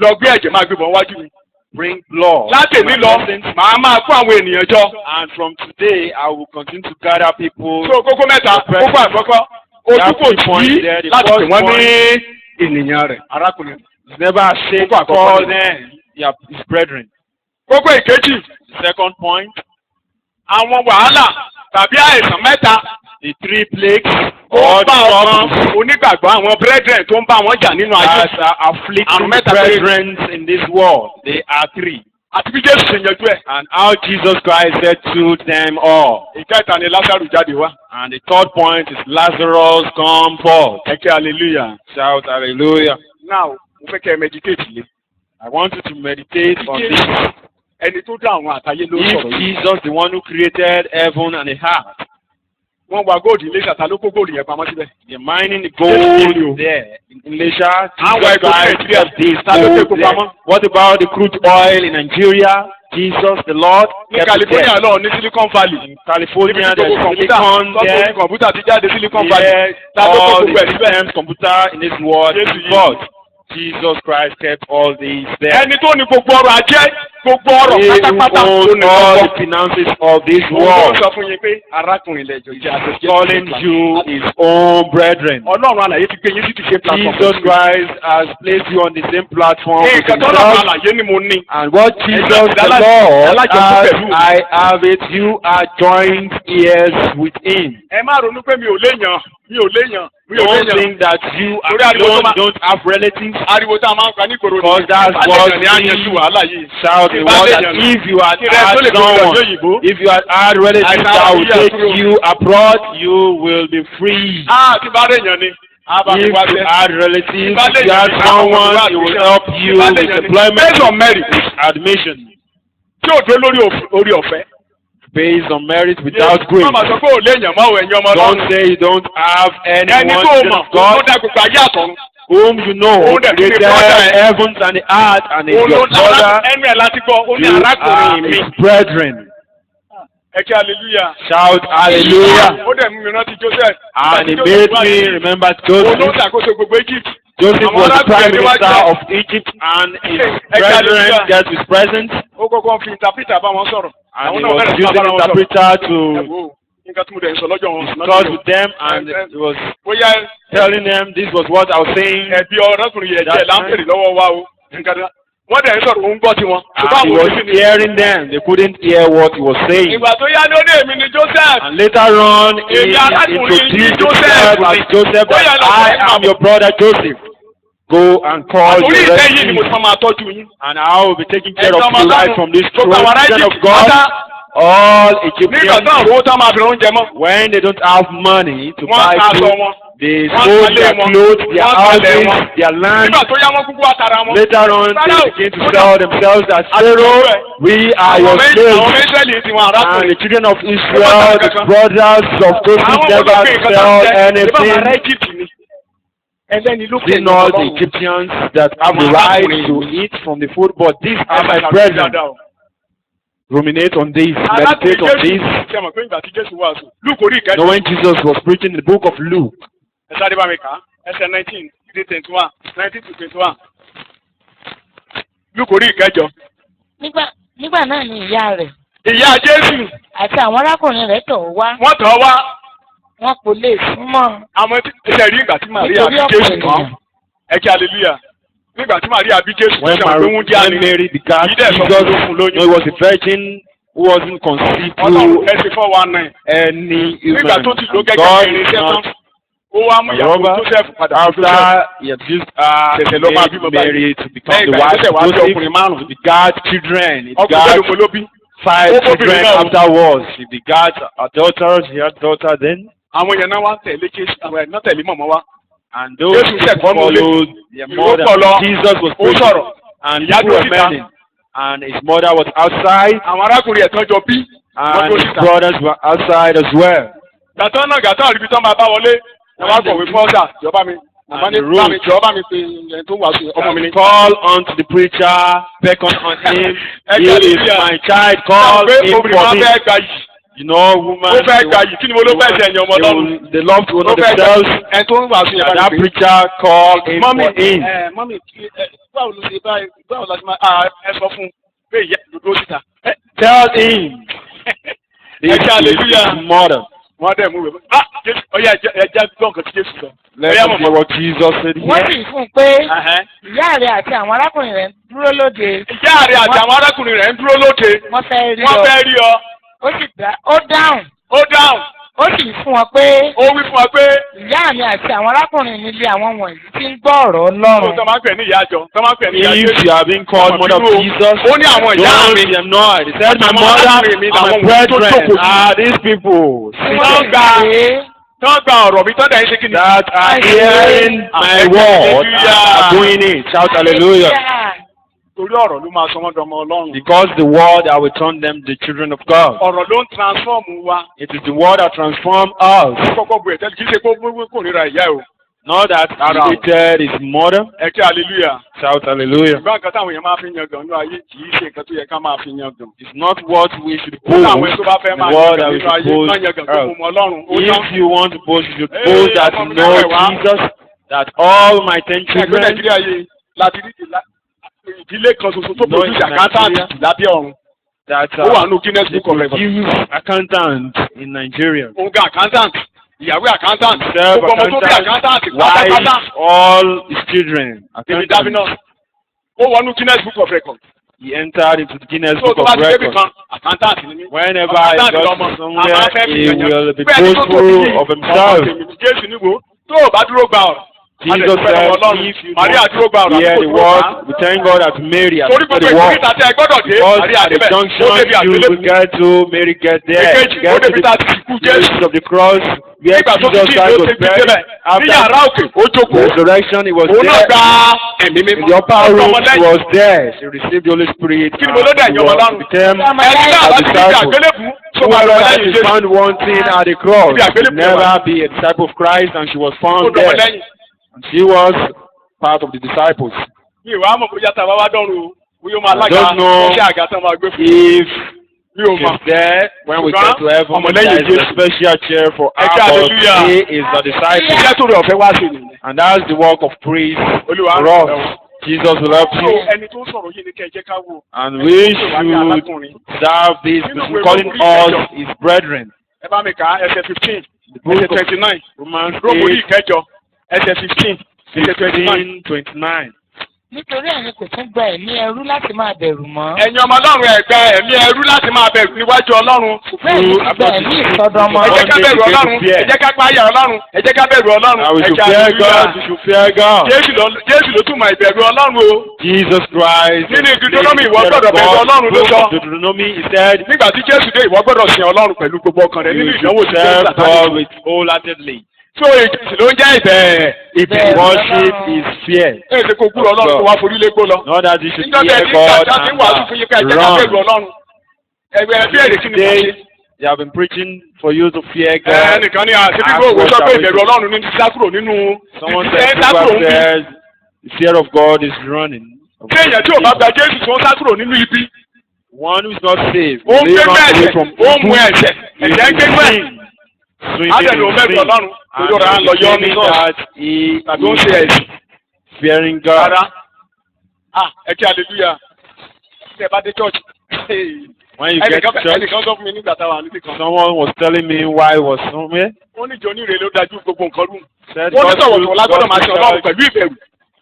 Lọ gbé ẹ̀jẹ̀ máa gbé bọ̀ wájú mi. Bring blood. Láti èmi lọ, màá máa kó àwọn ènìyàn jọ. And from today, I will continue to gather people. So kókó mẹ́ta, kókó àkọ́kọ́, ojú kò tí láti pè wọ́n ní ènìyàn rẹ̀, arákùnrin. He's never ashamed to call them his brethren. Kókó ìkejì, The second point, àwọn wàhálà tàbí àìsàn mẹ́ta the three plagues ó or bá ọmọ troubles onígbàgbọ́ àwọn brethren tó ń bá wọn jà nínú ayé. that are afflicting Àrùn mẹ́ta brethren in this world. They are three. Àti bí Jésù ṣe yanjú ẹ̀. And how Jesus Christ settled them all. Ìkẹta ni Lásárù jáde wá. And the third point is Lazarus come forth. Ẹ kí hallelujah. Shout hallelujah. Now, mo fẹ́ kẹ́ ẹ meditate lé. I want you to meditate on this. Ẹni tó dá àwọn àtayé ló If sọ̀rọ̀ yìí. Jesus, the one who created heaven and the earth, Wọ́n wa góòdù ilé ìṣàtà ló kó góòdù yẹn pamọ́ síbẹ̀. they're mining the gold there in Elisha. Àwọn Jesus ẹ̀kọ́ Christ Nàìjíríà kept this ta ló gold kó there. pamọ́? What about the crude oil in Nigeria? Jesus, the Lord, Ní kept it California there. náà ní Silicon Valley. In California, Níbi tí there's gbogbo silicon there. kọ̀mpútà ti jáde Silicon Valley. Yes, Ta ló kó all gbogbo ẹ̀ the síbẹ̀? systems, computer in this world, Jésù yìí. but Jesus Christ kept all these there. Ẹni tó ní gbogbo ọrọ̀ ajé, gbogbo ọrọ̀ He pátápátá ló owns ní all gbogbo. the finances of this Wọ́n world, sọ fún yín pé arákùnrin ilẹ̀ ìjọ jẹ́ àtẹ̀jẹ́. calling you his own brethren. Ọlọ́run àlàyé ti gbé yín sí ti ṣe platform. Jesus Christ has placed you on the same platform with Nǹkan tó lọ́run himself. àlàyé ni mo ní. And what Jesus the Alájọpọ̀ Lord pẹ̀lú. has, I have it, you are joined ears with him. ẹ má ronú pé mi ò léèyàn mi ò léèyàn mi ò Don't léèyàn. think that you don't have relatives. ariwo tá a máa ń pa ní ìgboro Because that's what ní àyànjú wàhálà yìí. shout the word that if you had had someone, if you had had relatives that will take you abroad, you will be free. Tí bá rẹ̀ yàn ni. If you had relatives, if you had someone, he will help you with employment, based on merit, admission. tí ò dé lórí orí ọ̀fẹ́. Based on merit without grace. Mama sọ pé ò léèyàn máa wọ ẹ̀yin ọmọ Don't Ọlọ́run. say you don't have ẹni anyone tó to mọ̀ God ó dá gbogbo ayé àtọ̀run. whom you know Oh, that created the brother, heavens and the earth and is your brother. ẹnu ẹ̀ láti gbọ́ ó ní You arákùnrin are mi. his brethren. Ẹ kí hallelujah. Shout hallelujah. Ó dẹ̀ mú mi rántí Joseph. And he made me remember Olóò Joseph. ṣàkóso gbogbo Egypt. Joseph was the prime minister níwájú of Egypt and his brethren get his presence. Ó kọ́kọ́ fi interpreter bá wọn sọ̀rọ̀. And he was using interpreter to Nǹkan tí mo dẹ̀ ń sọ lọ́jọ́ wọn. discuss with them, and he was Bóyá telling them this was what I was saying. ẹbí ọ̀rẹ́kùnrin yẹn jẹ́ láńpẹ̀rẹ̀ lọ́wọ́ wa o. Wọ́n dẹ̀ ń sọ̀rọ̀ òun gbọ́ tiwọn. And he was hearing them. They couldn't hear what he was saying. Ìgbà tó yá ló ní èmi ni Joseph. And later on, he introduced himself as Joseph, that I am your brother Joseph. Go and call your Orí ìtẹ́ yìí ni mo relatives, ti máa tọ́jú yín. and I will be taking care of Ẹ̀sọ́ you ọmọ right from this throne Ọlọ́run. of God. All Nígbà Egyptians, tó àwọn owó tó máa fi oúnjẹ mọ́. when they don't have money to Wọ́n buy ta aṣọ food, wọn. they Wọ́n sold talé their wọn. clothes, their Wọ́n talẹ̀ houses, wọn. their land. Nígbà tó yá wọn kúkú àtàrà wọn. Later on, they begin to sell themselves as Pharaoh. We are your Àwọn slaves. Ísírẹ́lì ti wọn And the arákùnrin. children of Israel, the brothers of Joseph, never sell anything. See not the Egyptians that have the right to eat from the food, but these are my brethren. Ruminate on this, meditate on this. Now when Jesus was preaching the book of Luke, Ẹ sáré bá mi kà á. Ẹsẹ̀ 19 to 21. 19 to 21. Lúkò orí ìkẹjọ. Nígbà náà ni ìyá rẹ̀ Ìyá Jésù. àti àwọn arákùnrin rẹ̀ tọ̀ ọ́ wá. Wọ́n tọ̀ ọ́ wá. Wọn kò lè súnmọ́. Àwọn ẹsẹ̀ rí ìgbà tí Màríà bí Jésù mọ́. Ẹ kí hallelujah. Nígbà tí Màríà bí Jésù when Mary begat Jesus, no, it was a virgin who wasn't conceived Ọlọ́run through ẹsẹ̀ 419. any Nígbà human. tó ti ló gẹ́gẹ́ God bí is irinṣẹ́ not tán. Ó wá mú ìyàwó Joseph padà sí Joseph. after he had used Ṣẹ̀ṣẹ̀ ló máa bímọ báyìí. Mary to become Lẹ́yìn the ìgbà wife ìgbésẹ̀ wá of sí Joseph. ọkùnrin márùn-ún. He begat children. He Ọkùnrin begat mélòó ló bí? 5 Ó children bóbìnrin náà. afterwards. He begat a daughter. He had daughter then. Àwọn èèyàn náà wá tẹ̀lé Jésù. Àwọn èèyàn náà tẹ̀lé mọ̀mọ́ wá. And those Jésù who ṣẹ̀kọ́ ló lé. followed their Ìwọ mother. pọ̀ lọ. Jesus was Ó preaching. sọ̀rọ̀. And Ìyá people were dúró síta. mending. And his mother was outside. Àwọn arákùnrin ẹ̀tàn jọ bí. Wọ́n And dúró his síta. brothers were outside as well. Gàtọ́ náà gàtọ́ àríbí tán máa bá wọlé. Ẹ wá kọ̀wé fún ọ̀gá. Jọba mi. Màmá ní bá mi jọ bá mi pe ẹni tó wàásù ọmọ mi ní. Call unto the preacher, beckon on him. Ẹ He kẹ́ is hallelujah. my child. Call Pé him obìnrin máa for me. fẹ́ gba yìí. You know, woman. Ó fẹ́ gba yìí. Kí ni mo ló fẹ́ ṣe ẹ̀yìn ọmọ Ọlọ́run? They love to Ó honor fẹ́ gba themselves. ẹni tó ń wàásù yẹn bá That mi pè. preacher call him Mọ́mí for him. mọ́mí báwo ló ṣe báyìí báwo la ṣe máa ẹ sọ fún un pé ìyá ìdúró síta. Tell him. Ẹ This kẹ́ is hallelujah. his mother. Wọ́n dẹ̀ mú wẹ̀. Jésù ọ̀yà ẹja gbọ́ nǹkan tí Jésù sọ. Let's Ọ̀yà hear mọ̀mọ́. what Jesus said Wọ́n here. sì fún un pé ìyá rẹ̀ àti àwọn arákùnrin rẹ̀ ń dúró lóde. Ìyá rẹ̀ àti àwọn arákùnrin rẹ̀ ń dúró lóde. Wọ́n fẹ́ rí Wọ́n ọ. fẹ́ rí ọ. Ó dáhùn. Ó dáhùn. Ó sì fún wọn pé Ó wí fún wa pé ìyá mi àti àwọn arákùnrin mi lé àwọn wọ̀nyí tí ń gbọ́ ọ̀rọ̀ ó Ọlọ́run. tọ́ máa ń pè ní ìyá àjọ. Tọ́ máa ń pè ní ìyá If Jésù. you are being called mother of Jesus, Ó ní àwọn ìyá don't mi. be annoyed. He said, my Àwọn mother arákùnrin mi and làwọn my wọ̀nyí tó brethren jókòó yìí. are these people Tí wọ́n Wọ́n lè gba pé tọ́ gba ọ̀rọ̀ mi tọ́jà yín ṣe kí ni. that are hearing my word and are doing it. Shout hallelujah. Torí ọ̀rọ̀ ló máa sọ wọ́n dọmọ Ọlọ́run. Because the word that will turn them the children of God. Ọ̀rọ̀ ló ń transform wa. It is the word that transforms us. Ó kọ́kọ́ bu ẹ̀tẹ́ kì í ṣe pé ó kò níra ìyá o. Not that he hated his mother. Ẹ kí hallelujah. Shout hallelujah. Ìgbà nǹkan táwọn èèyàn máa fi yan gan ní ayé kì í ṣe nǹkan tó yẹ ká máa fi yan gan. It's not what we should Ó boast. láwọn tó bá fẹ́ The máa word yan that gan we nínú ayé should máa yan gan tó boast. mú Ọlọ́run. Ó tán. If you want to boast, you should Hey, boast that you know Jesus, that all my 10 Ẹgbẹ́ children Nàìjíríà yìí láti rí ìdílé kan ṣoṣo tó produce accountant lábẹ́ ọ̀run. that Ó wà nínú Guinness Book of Records. use accountant in Nigeria. Òun gan accountant. Ìyàwó accountant. Serve Gbogbo ọmọ tó bí accountant, accountant wife, pátápátá. all his children. David Accountant. Davinas. Ó wọnú Guinness Book of Records. he entered into the Guinness tó Book tó of bá ti débi Records. kan àkántàntì ni mí. Whenever he Àkántàntì goes lọ́mọ somewhere, àmọ́ fẹ́ fi he yànyàn. will be Bẹ́ẹ̀ ni tó tóbi boastful yìí of himself. ọmọ tèmi ni Jésù nígbò tó o bá dúró gba ọ̀rọ̀. Jesus said, if you Maria dúró gba ọ̀rọ̀ hear àti the kò dúró word, gbà. we thank God that Mary has Torí heard gbogbo the word. ìkórìtà tí ẹ gbọ́dọ̀ dé Because Maria at the débẹ̀ ó junction débi you will àgbélébùú. get to, Mary get there. Èkejì ó Get to débi tá a ti kú the Jésù. place of the cross where Nígbà tó ti Jesus kí Christ ìlú was ti gbé buried. débẹ̀ ní After yàrá òkè ó jókòó. resurrection, he was Òun náà there. gba ẹ̀mí mímọ́. The upper room Ọmọlẹ́yìn. was there. She received the Holy Spirit. Kí ni mo ló dé ẹ̀yin ọmọ Ọlọ́run? Became Ẹni náà bá ti di disciple. àgbélébùú tó wà Whoever lọ́mọlẹ́yìn is Jésù. found wanting at the cross Ibi àgbélébùú could never be a disciple of Christ, and she was Ó found there. dọ̀mọlẹ́yìn. And she was part of the disciples. Mi ìwà àmọ̀ bóyá tá a bá wá dọ́run o. Bóyá ó máa I lága don't know ó ṣe àga tán máa gbé fún If mi ò mọ̀. she's there when we get to heaven, Ọmọlẹ́yìn there is a Jésù. special chair for Ẹ her, jẹ́ but hallelujah. he is the disciple. Iṣẹ́ tó rẹ̀ ọ̀fẹ́ wá sí nìyẹn. And that's the work of praise Olúwa for rẹ̀ us. Jesus will help So you. ẹni tó ń sọ̀rọ̀ yìí ni kẹ́ ẹ jẹ́ ká wò. And we should serve this, calling us his brethren. Ẹ bá mi kà á ẹsẹ̀ 15 The book ẹsẹ̀ of 29 Romans Róòmù orí 8, ìkẹjọ ẹsẹ̀ 15 ẹsẹ̀ 29. 29. nítorí ẹ̀yin kò tún gba ẹ̀mí ẹrú láti máa bẹ̀rù mọ́. Ẹ̀yin ọmọ Ọlọ́run ẹ̀gbẹ́ ẹ̀mí ẹrú láti máa bẹ̀rù níwájú Ọlọ́run. bẹ́ẹ̀ ni ti gba ẹ̀mí ìsọdọmọ. Ẹ jẹ́ ká bẹ̀rù Ọlọ́run. Ẹ jẹ́ ká páyà Ọlọ́run. Ẹ jẹ́ ká bẹ̀rù Ọlọ́run. And we Ẹ should jẹ́ fear hallelujah. God. We should fear God. Jésù ló túmọ̀ ìbẹ̀rù Ọlọ́run o. Jesus Christ. Nínú Deuteronomy ìwọ gbọ́dọ̀ bẹ̀rù Ọlọ́run ló sọ. Deuteronomy, he said, Nígbà tí Jésù dé ìwọ gbọ́dọ̀ sin Ọlọ́run pẹ̀lú gbogbo ọkàn rẹ nínú you ìdánwò should tí Jésù serve àtàlẹ́. God with wholeheartedly. So ìjọsìn ló ń jẹ́ ìbẹ̀rù. Worship is fear. Ẹ ṣe kó kúrò Ọlọ́run tó wá forí lé gbó lọ. Not that you should Níjọ́ fear tẹ̀ ní God ìdájọ́ tí ń wàásù fún yín ká ẹ jẹ́ ká and bẹ̀rù run. Ọlọ́run. Ẹgbẹ́ ẹbí èrè kí ni mo ṣe? Today, they have been preaching for you to fear God. Ẹnìkan ní àti bí gbogbo sọ pé ìbẹ̀rù Ọlọ́run ní ti sákúrò nínú Someone ẹ said, sákúrò ń bí. says, the fear of God is running. Ṣé èèyàn tí ò bá gba Jésù tí wọ́n sákúrò nínú ibi? One who is not saved, Ó ń they gbé run away ẹ̀ṣẹ̀, from ó ń mu evil, ẹ̀ṣẹ̀, ẹ̀ṣẹ̀ ń gbé gbẹ̀. swimming Ádẹ̀lú in bẹ̀rù sin, Ọlọ́run, and ojú ọ̀rọ̀ à ń lọ yọ ọ́ ní believing sọ́ọ̀sì. that he Tàbí ó ń ṣe is ẹ̀sìn. fearing God. Rárá. Ẹ kí hallelujah. Ṣé ẹ bá dé church? When you get to church, Ẹnìkan sọ fún mi nígbà táwa níbi kan. someone was telling me why I was somewhere. Ó ní ìjọ onírè ló dájú gbogbo nǹkan rú. Said Wọ́n ní God sọ̀wọ̀ tó lágbọ́dọ̀ máa ṣe Ọlọ́run God pẹ̀lú ìbẹ̀rù.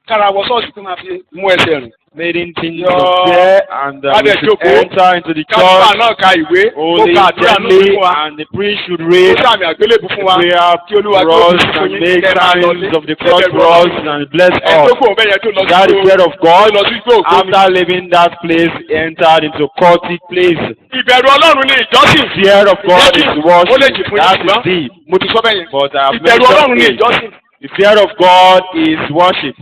Kára wọ sọ́ọ̀sì tó máa fi mú ẹsẹ̀ rìn. made him think Yo. of fear, and we Adé should jókòó. enter into the Káfíńà church náà ka ìwé. Ó only ka àdúrà náà friendly, fún wa. and the priest should Ó raise sàmì àgbélébù fún wa. prayer Kí Olúwa for tó us fi fún and yín. make Kẹ́ máa lọ signs sí. of the cross for us and bless Ẹ us. tó kò bẹ́ẹ̀ yẹn tó lọ sí That is igbó. fear of God. Lọ sí igbó òkú mi. After leaving that place, he entered into cultic place. Ìbẹ̀rù Ọlọ́run ni ìjọsìn. Fear of God is Ó lè jì worship. fún That yín is ṣùgbọ́n deep. mo ti sọ bẹ́ẹ̀ yẹn. But I have Ìbẹ̀rù Ọlọ́run ni mentioned it. ìjọsìn. The fear of God is worship.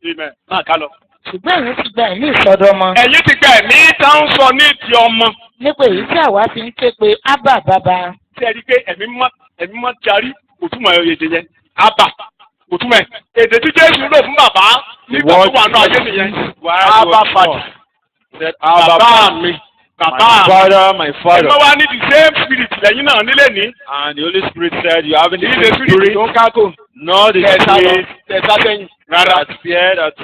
Amen. Máa ká lọ. ṣùgbọ́n ẹ̀yin ti gba ẹ̀mí ìsọdọmọ. Ẹ̀yin ti gba ẹ̀mí tá ń sọ ní ti ọmọ. nípa èyí tí àwa fi ń ké pe ábà bàbá. Ṣé ẹ rí i pé ẹ̀mí mọ́ jarí kò túmọ̀ èdè yẹn? Abba kò túmọ̀ ẹ̀. Èdè tí Jésù lò fún bàbá nígbà tó wà náà ayé nìyẹn. Abba Father. Bàbá mi. Bàbá mi. Father, my Father. Ẹ̀gbọ́n wa ní the same spirit lẹ́yìn náà nílé ní. And the Holy Spirit said, you have the Kì í ṣe same spirit spirit, tó ń kákò. not the Tẹ̀sà lọ. spirit Tẹ̀sà sẹ́yìn. Rárá. that fear that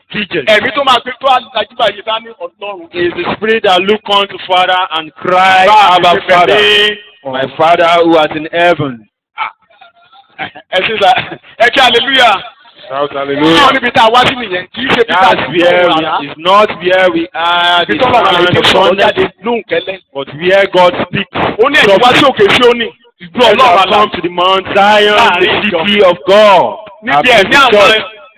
preaches. Ẹ̀mí tó máa pe tó àdájúbà yìí dá ní Ọlọ́run. Is the spirit that look unto Father and cry, Bàbá Abba mi Father, fẹ́ my Father who art in heaven. Ẹ ṣe sá ẹ kí hallelujah. Shout Sọ hallelujah. níbi tá a wá sí nìyẹn kì í ṣe bí tá a That's ti where sọ̀rọ̀ rárá. we, is not where we are Ibi this tó lọ́wọ́ kind àlejò of sọ̀rọ̀ jáde Sunday, lóhùn kẹ́lẹ́. but where God speaks. Ó ní ẹ̀yin wá sí òkè sí òní. Ìgbó Let Ọlọ́run us àlá. come to the Mount Zion, the Láàrin ìjọ. city of God. Níbi ẹ̀mí àwọn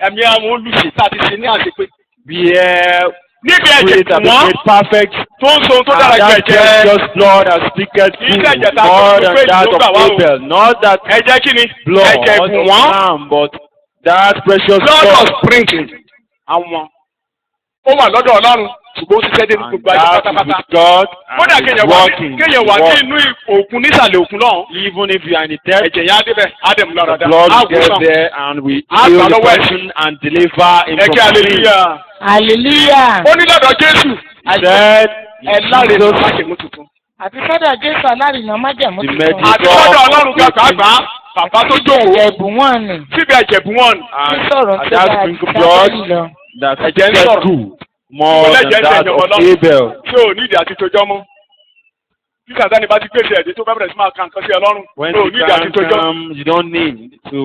ẹ̀mí àwọn olùsè tá a ti ṣe ní àṣepé. Where Níbi ẹ̀jẹ̀ spirit have been wọ́n made perfect. tó ń so ohun tó dára And jù that ẹ̀jẹ̀. precious blood that speaketh Kì í good, ṣe ẹ̀jẹ̀ tá a more tó than pé that ìlú of gbà wá o. Abel. Not that Ẹ̀jẹ̀ kí ni? blood Ẹ̀jẹ̀ of ẹ̀bùn wọ́n. lamb, but that precious Blood blood. of sprinkling. Àwọn. Ó wà lọ́dọ̀ Ọlọ́run ṣùgbọ́n ó ti ṣẹ́ dé ní And gbogbo ayé that is pátápátá. with God Kódà and is kéèyàn wà working. ní inú òkun nísàlẹ̀ òkun náà. Even if you are in the depth, Ẹ̀jẹ̀ yẹn á débẹ̀ á dẹ̀ mú lára the dá. blood Á will get wòsàn. there and we Á heal gbà the lọ́wọ́ person and deliver him Ẹ from kí sin. hallelujah. hallelujah. Ó ní lọ́dọ̀ Jésù. Said, Ẹ láre ló májèmú tuntun. àti sọ́dọ̀ jésù alárìnà májẹ̀mú The tuntun. medical Àti lọ́dọ̀ Ọlọ́run gbàgbà bàbá tó jókòó. ẹ̀jẹ̀ ẹ̀bùn wọn ni. Síbi ẹ̀jẹ̀ bù wọ́n. and Tí sọ̀rọ̀ and tó that dáa sprinkle ti blood sábẹ́lì lọ. that Ẹ̀jẹ̀ ń speaketh sọ̀rọ̀. good more Ìwọlẹ̀ than jẹ́ that ẹ̀jẹ̀ of Ọlọ́run. Abel. Ṣé o nídìí àti tojọ́ mọ́? Tí Sàtánì bá ti gbèsè ẹ̀dẹ́ tó bá bẹ̀rẹ̀ sí máa ka nǹkan sí ẹ lọ́rùn. When Tó the ní ìdájí time tó jọ́. comes, you don't need to.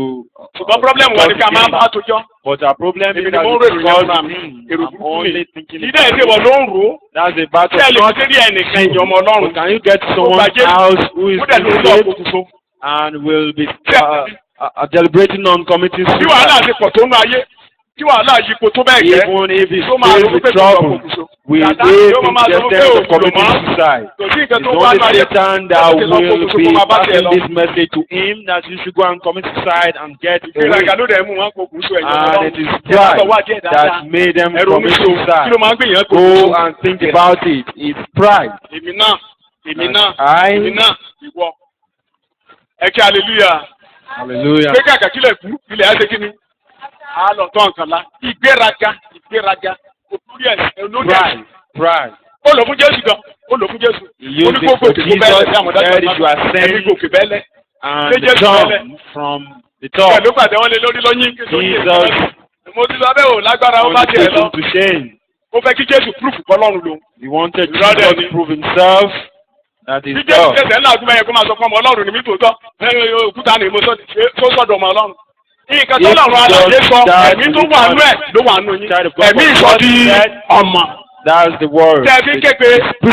Ṣùgbọ́n pọ́blẹ́mù wa ni ká máa bá tó jọ́. But our problem is Èmi ni that mo ń we rèrò yẹn cause fúnra mi. me. Èrò I'm burúkú only mi. thinking Ìdá ẹ̀sẹ̀ wọ̀ ló ń rò ó. that's a battle Bẹ́ẹ̀ lè not fi sérí ẹnìkan ìyẹn ọmọ but Ọlọ́run. can you get Ó someone gba Jésù. else who is Ó dẹ̀ lórí saved ọ̀pọ̀ and will be Bẹ́ẹ̀ deliberating on committing tí wàhálà suicide? ti pọ̀ tó ń ayé tí wàhálà yípo tó bẹ́ẹ̀ gẹ́ Even if he's tó máa faced lọ with pé kò trouble, lọ kókùsọ. with Sàtánì if yóò máa sọ pé instead of òkùsọ committing mọ́ suicide, kò sí nǹkan it's tó wá only náà yẹ Satan that will be passing this message to him that you should go and commit suicide and get away. ìgbéraga ló dẹ̀ mú wọn kókùsọ ẹ̀yọ́ And it is Ọlọ́run pride that made them ẹ̀rọ commit oníṣòwò kí ló suicide. máa ń gbé yẹn Go kókùsọ. and think about it. It's pride. èmi náà èmi And náà èmi I, náà ìwọ ẹ kí hallelujah hallelujah. pé kàkà kílẹ̀ kú ilẹ̀ ẹ̀ ṣe kí ni a lọ tọ́ nǹkan la ìgbéraga olórí ẹ̀ Pride, pride. ó lọ fún Jésù gan ó lọ fún Jésù He used it for Jesus, said you are ẹ̀mí sent gòkè bẹ́lẹ̀ and Say the Jesus, Son from the top. pẹ̀lú pàdé wọn lé lórí lọ́yìn Jesus mo ti sọ bẹ́ẹ̀ ò lágbára ó bá wanted tiẹ̀ lọ him to shame. ó fẹ́ kí Jésù proof kọ́ lọ́run lòun He wanted Rather Jesus than- to prove himself that he's bí Jésù God. tẹ̀sẹ̀ ńlá àdúgbò yẹn kó máa sọ fún ọmọ Ọlọ́run ní mi tòótọ́ òkúta ni mo sọ tó sọ̀dọ̀ ọmọ Ọlọ́run nǹkan tó lọ́run alàyè sọ ẹ̀mí tó wà nú ẹ̀ ló wà nú yín ẹ̀mí ìsọdí ọmọ That's the word. tẹ̀ fi képe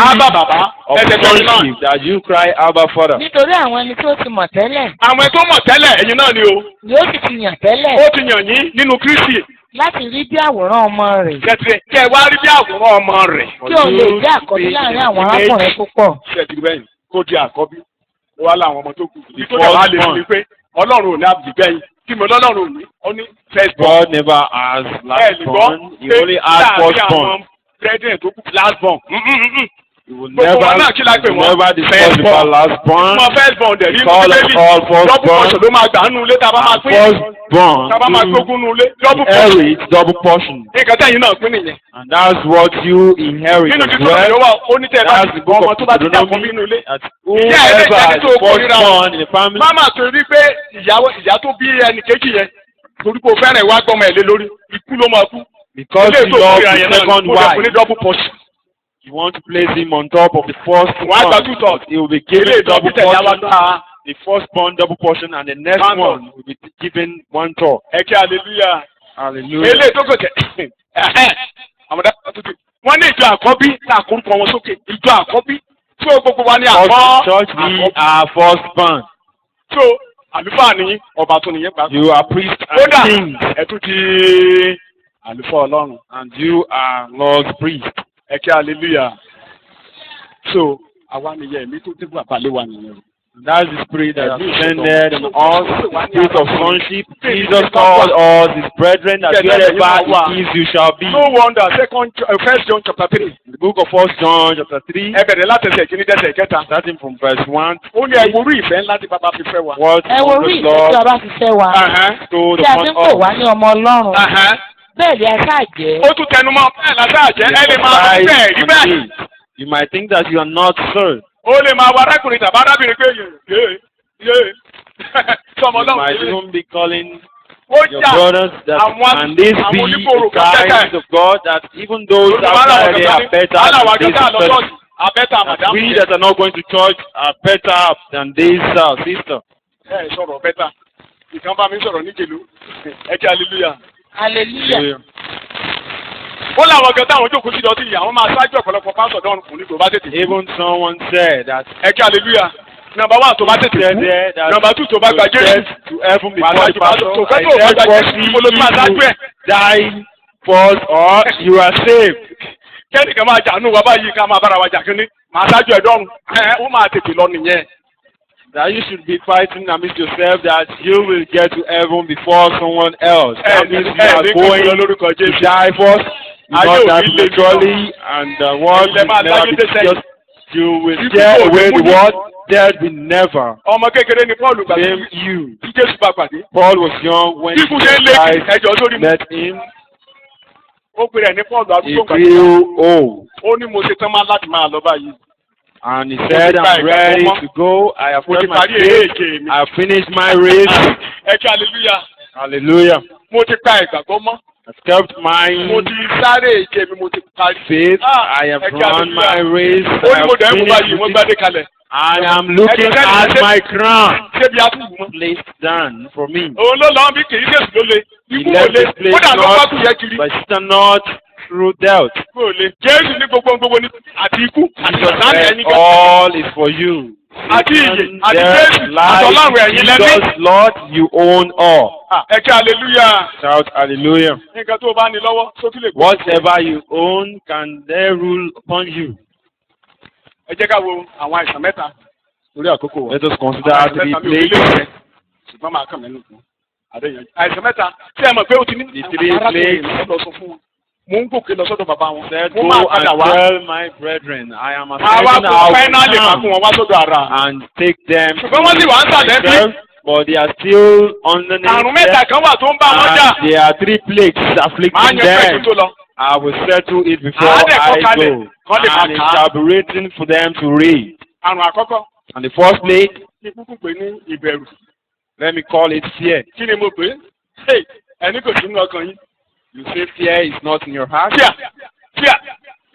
ábà bàbá Of ẹ̀jẹ̀ tó ní náà sonship that you cry, Abba Father. nítorí àwọn ẹni tó ti mọ̀ tẹ́lẹ̀ àwọn tó mọ̀ tẹ́lẹ̀ ẹ̀yin náà ni o ni ó sì ti yàn tẹ́lẹ̀ ó ti yàn yín nínú Kristi láti rí bí àwòrán ọmọ rẹ̀ kẹtìrẹ kẹ wá rí bí àwòrán ọmọ rẹ̀ kí o lè jẹ́ àkọ́bí láàrin àwọn arákùnrin púpọ̀. ṣètìlú bẹ́yìn kó di àkọ́bí ó wá láwọn ọmọ tó kù ní tó dẹ̀ wá lè fi ni pé Ọlọ́run ò ní àbùdí bẹ́yìn kí mo lọ́lọ́run ò ní ó ní first born God never has ẹ̀ last lè gbọ́ born. He pé only has first láàrin born. àwọn president tó kù last born He will Gbogbo never, wọn náà kí la pè he will wọ́n? never discuss First born. about last born. ọmọ first born dẹ̀ rí Call inú us bíbélì all first double portion born. ló máa gbà nínú ilé tá a bá máa pín First born tá a bá máa to gbógun nínú ilé double portion inherit double portion. nǹkan tẹ̀yìn náà pín nìyẹn. And that's what you inherit nínú as títọ́ well. ìyọ́wà ó ní tẹ́ ẹ bá That's ti the gbọ́ book ọmọ of tó bá ti dàpọ̀ Deuteronomy. nínú ilé. That Ìyá ẹ̀ whoever lẹ́jẹ̀ is tó kórìíra first wọn. born in the family, Máma torí pé ìyá tó bí ẹnì kejì yẹn torí pé o fẹ́ràn ìwà gbọ́mọ ẹ̀ lé lórí ikú ló máa kú. because Ilé you tó love kórìíra the yẹn náà second kó dẹ̀ fún ní wife, double portion. you want to place him on top of the first Wọ́n á gba one. two thirds. He will be Ilé given ìtọ́jú double tẹ̀lé àwọn portion. gbà. The firstborn double portion, and the next One one will be given one third. Ẹ kí hallelujah. Hallelujah. Ilé tó kọ̀kẹ́ àwọn dábàá tuntun. Wọ́n ní ìjọ àkọ́bí tá a kórúkọ wọn sókè. Ìjọ àkọ́bí tí o gbogbo wa ní àkọ́. Church, we are firstborn. So àlùfáà ni ọba tó nìyẹn gbà. You are priests Kódà and kings, ẹ tún ti àlùfáà Ọlọ́run. and you are Lord's priests. Ẹ kí hallelujah. So àwa nìyẹn èmi tó tẹ́gbà balẹ̀ wa nìyẹn. That's the spirit that descended on us, the spirit of sonship. Jesus called us his brethren, that wherever it is you shall be. No wonder First John chapter 3. The book of 1 John chapter 3, Ẹ bẹ̀rẹ̀ láti ẹsẹ̀ kìíní dẹ́sẹ̀ kẹta. starting from verse 1, Ó ní ẹ wo orí ìfẹ́ ńlá tí bàbá fi fẹ́ wa. what ẹ wo orí the ìfẹ́ tí Lord ọba fi fẹ́ wa told tí a ti ń pè wá upon us. ní ọmọ Ọlọ́run bẹ́ẹ̀ ni ẹ ṣáà jẹ́. Ó tún tẹnumọ́ bẹ́ẹ̀ lásán àjẹ́ ẹ lè máa rí bẹ́ẹ̀ rí bẹ́ẹ̀. Indeed. You might think that you are not served. Ó lè máa wá arákùnrin tàbí arábìnrin pé yé sọmọ You might náà. even be calling Ó your jà brothers that, àwọn and this àwọn be oníkòrò the kan kind kẹ́kẹ́. of God that even those outside there are better aláwọ̀ than akẹ́kẹ́ this àlọ́jọ́ person. àbẹ́tà That màdámù. we that are not going to church are better than this sister. Ẹ sọ̀rọ̀ bẹ́tà. Ìkan bá mi sọ̀rọ̀ níjẹ̀lú. Ẹ kí hallelujah. hallelujah. Ó láwọn ọ̀gá táwọn jókòó sí ìdọ̀tí yìí àwọn máa ṣáájú ọ̀pọ̀lọpọ̀ pásọ̀ dọ́rùn kùn ní tó bá tètè. Even someone said that Ẹ kí hallelujah. Number 1 tó bá tètè said kú. there that Number 2 tó bá gba you Jésù. said to heaven before Wàhálà the jù bá pastor. tó I fẹ́ tó bá said gba first Jésù. Mo ló máa ṣáájú ẹ̀. die first or you are saved. Kẹ́nìkan máa jà nù wá báyìí ká máa bára wa jà kínní. Màá ṣáájú ẹ̀ dọ́rùn. Ó máa tètè lọ nìyẹn. That you should be fighting amidst yourself that you will get to heaven before someone else. That means you are going to die first. You know that literally, and the world will never be just. You will tear away the world. There will never Ọmọ kékeré ni Paul gbà blame you. tí Jésù bá pàdé. Paul was young when Bí kú ṣe ń lé Christ ẹjọ́ sórí mu. met him. Ó pè rẹ̀ ní Paul He àdúgbò kan. grew old. Ó ní mo ṣe tán máa láti máa lọ báyìí. And he said, I'm ready to go. I have Mo ti done my parí race. èké mi. I have finished my race. Ẹ kí hallelujah. Hallelujah. Mo ti pa ìgbàgbọ́ mọ́. I've kept Mo my ti sáré ìje mi, mo ti parí. faith. I have run my race. Ó ní mo dẹ̀ I ń have wo báyìí, wọ́n finished. gbádé kalẹ̀. I am looking at my crown Ṣé bí atúbù mọ́? placed down for me. Òun ló lọ́ bí kì í ṣèṣù ló le. He Ikú ò left le. this place Kódà ló bá kú yẹ not kiri. by sister, not through doubt. Ikú ò le. Jésù ní gbogbo ní àti ikú àti Jesus ọ̀sán said, ẹni kan. all is for you. Àti ìyè àti Death, Jésù àti life, Ọlọ́run ẹ̀yin lẹ́ni. Jesus, Lord, you own all. Ẹ kí hallelujah. Shout hallelujah. Nǹkan tó o bá ní lọ́wọ́ sókè lè kú. Whatever you own can there rule upon you. Ẹ jẹ́ ká wo àwọn àìsàn mẹ́ta lórí àkókò wọn. Let us consider three plagues. Ṣùgbọ́n máa kàn mẹ́nu kún. Àdéhùn àìsàn mẹ́ta tí ẹ mọ̀ pé o ti ní. The three plagues. Lọ sọ fún wọn. Mo ń gòkè lọ sọ́dọ̀ bàbá wọn. Said, Mo go máa padà and wá. tell my brethren, I am Àwa ascending kò out fáínálì máa kún now wọn wá sọ́dọ̀ ara. and take them to Ṣùgbọ́n wọ́n sì wá ń sàlẹ̀ bí. myself, but they are still underneath Àrùn mẹ́ta them, kan wà tó ń bá wọn jà. and there are three plagues Màá afflicting yan pẹ̀lú them. tó lọ. I will settle it before Àádẹ́ kọ́ I kalẹ̀, go, kọ́ lè máa and it kà á. shall be written for them to read. Àrùn àkọ́kọ́ And the first plague, ní kúkú pé ní ìbẹ̀rù. let me call it fear. Kí ni mo pè é? Ẹni kò sí nínú ọkàn yín. You say fear is not in your heart. Fíà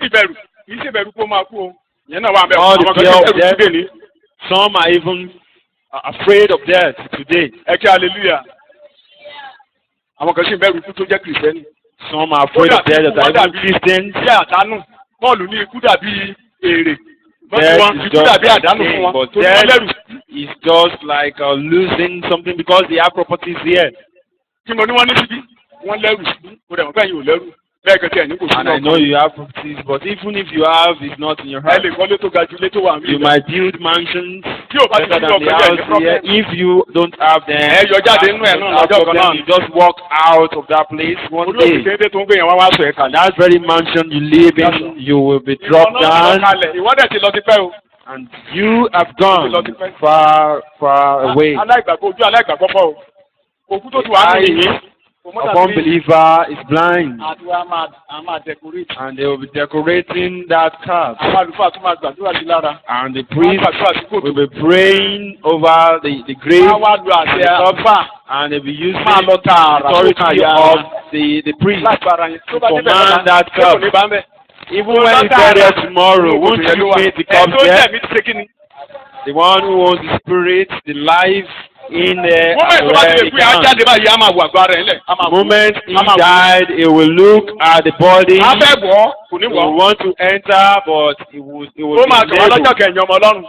ìbẹ̀rù kì í ṣe ìbẹ̀rù kó máa kú o. Ìyẹn náà wà bẹ́ẹ̀. All the Àwọn kan fear ṣe of bẹ̀rù death. síbẹ̀ ní. Some are even afraid of death today. Ẹ kí hallelujah. Àwọn kan ṣì ń bẹ̀rù ikú tó jẹ́ kìrìsìtẹ́nì. Some are afraid of death that are even Christians. Bí àdánù, Pọ́ọ̀lù ní ikú dàbí èrè. Death Wọ́n is ikú dàbí just àdánù fún pain, wọn. but Tó ní wọ́n lẹ́rù. death is just like losing something because they have properties here. Kí mo ní wọ́n ní síbí? Wọ́n lẹ́rù síbí. Mo dẹ̀ mọ̀ bẹ́ẹ̀ yín ò lẹ́rù. Bẹ́ẹ̀ kẹ́kẹ́ ẹ̀ ní kò sí And I know you have properties, but even if you have, it's not in your Ẹ heart. lè kọ́lé tó ga ju ilé tó wà mí. You might build mansions Tí ò bá ti better ní than the ọkọ̀ house yẹn ní here. problem. If you don't have them, Ẹ yọ jáde nínú ẹ̀ náà no lọ́jọ́ kan problem. náà. You just walk out of that place one Orí òkè day. dédé tó ń gbé yẹn wá wá sọ ẹ̀ And kalẹ̀. that very mansion you live in, you will be dropped down, Ìwọ́dẹ̀ ti lọ ti pẹ́ o. and you have gone far, far away. Aláìgbàgbọ́ ojú aláìgbàgbọ́ fọ́ o. Òkú tó ti wà nínú yìnyín. Of unbeliever is blind, Àdúrà máa decorate. and they will be decorating that calf. Àwọn àlùfáà tún máa gbàdúrà sí lára. And the Wọ́n priest gbàdúrà sí kòtò. will be praying over the grave, Wọ́n wá lu àṣẹ ọba. and they'll be using Máa lọ the tààrà authority sókè àyà. of the priest. Lágbára yẹn. Tó bá débẹ̀ command that lọ́la, cup. ní bá ń bẹ̀. Even when you get there tomorrow, won't you make the cup Ẹ̀ tó there? jẹ́ mi ti ṣe kí ni? The one who owns the spirit, the life in there, Wọ́n bẹ̀ tó bá ti where lè he pín in can. jáde báyìí, á máa wo àgọ́ ara ẹ̀ lẹ̀. The moment he died, he will look at the body. Á fẹ́ wọ̀ ọ́, kò ní He wọ̀ will ọ́. want to enter, but he will Ó máa be kàn wá lọ́jọ́ labeled. kẹ̀yìn ọmọ Ọlọ́run.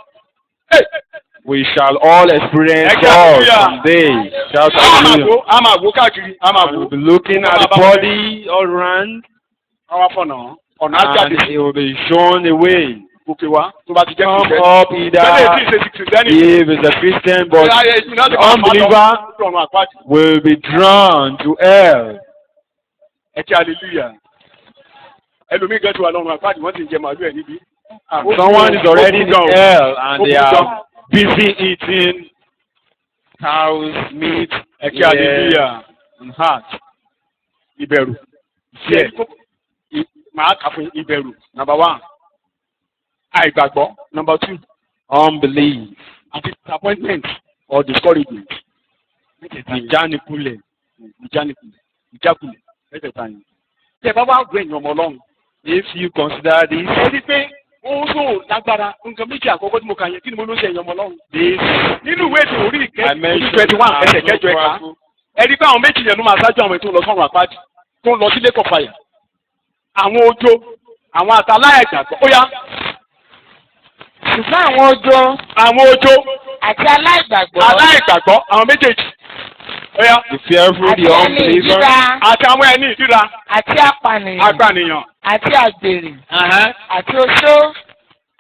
We shall all experience Ẹ God hallelujah. someday. Shout Á hallelujah. máa wò káàkiri, á máa And wò. we'll be looking at the body all around, Àwọn afọ̀nà ọ̀nà á jáde. and it will be shown the way. Gòkè wá tó bá ti jẹ́ Come kìrìsìtẹ́nì. up Bẹ́ẹ̀ tí either ì ṣe ti kìrìsìtẹ́nì. if it's a Christian, but unbeliever will be drawn to hell. Ẹ kí hallelujah. Ẹlòmíì gan ti wà lọ́rùn àpáàdì wọ́n ti ń jẹ màálù ẹ̀ níbí. Someone is already in hell and they are busy eating cow's meat, Ẹ kí hallelujah. and heart. Ìbẹ̀rù. Fear. Màá kà fún ìbẹ̀rù. Number 1. Àìgbàgbọ́. Number 2. Unbelief. Àti disappointment or discouragement. Ìjánikulẹ̀. Ìjákulẹ̀. Mẹ́tẹ̀ẹ̀ta yẹn. Tẹ̀ bá wá gbé èèyàn ọmọ Ọlọ́run. If you consider this, Ẹ rí pé ó ń sọ lágbára nǹkan méjì àkọ́kọ́ tí mo kà yẹn kí ni mo ló ṣe èèyàn ọmọ Ọlọ́run. this Nínú ìwé ètò orí I ìkẹ́ mentioned 21 ẹsẹ̀ kẹjọ ẹ̀ka. powerful. Ẹ rí pé àwọn méjì yẹn ló máa ṣáájú àwọn ètò lọ sọ́run àpáàdì tó ń lọ sílé kọ̀fàyà. Àwọn ojo, àwọn àtàláyàgbàgbọ́. Ó yá. ṣùgbọ́n àwọn ojo Àwọn ojo, àti aláìgbàgbọ́ aláìgbàgbọ́, àwọn méjèèjì. Ó yá. The fearful, àti the ẹni unbeliever, ìríra Àti àwọn ẹni ìdíra, àti apànìyàn agbànìyàn. àti àgbèrè àti oṣó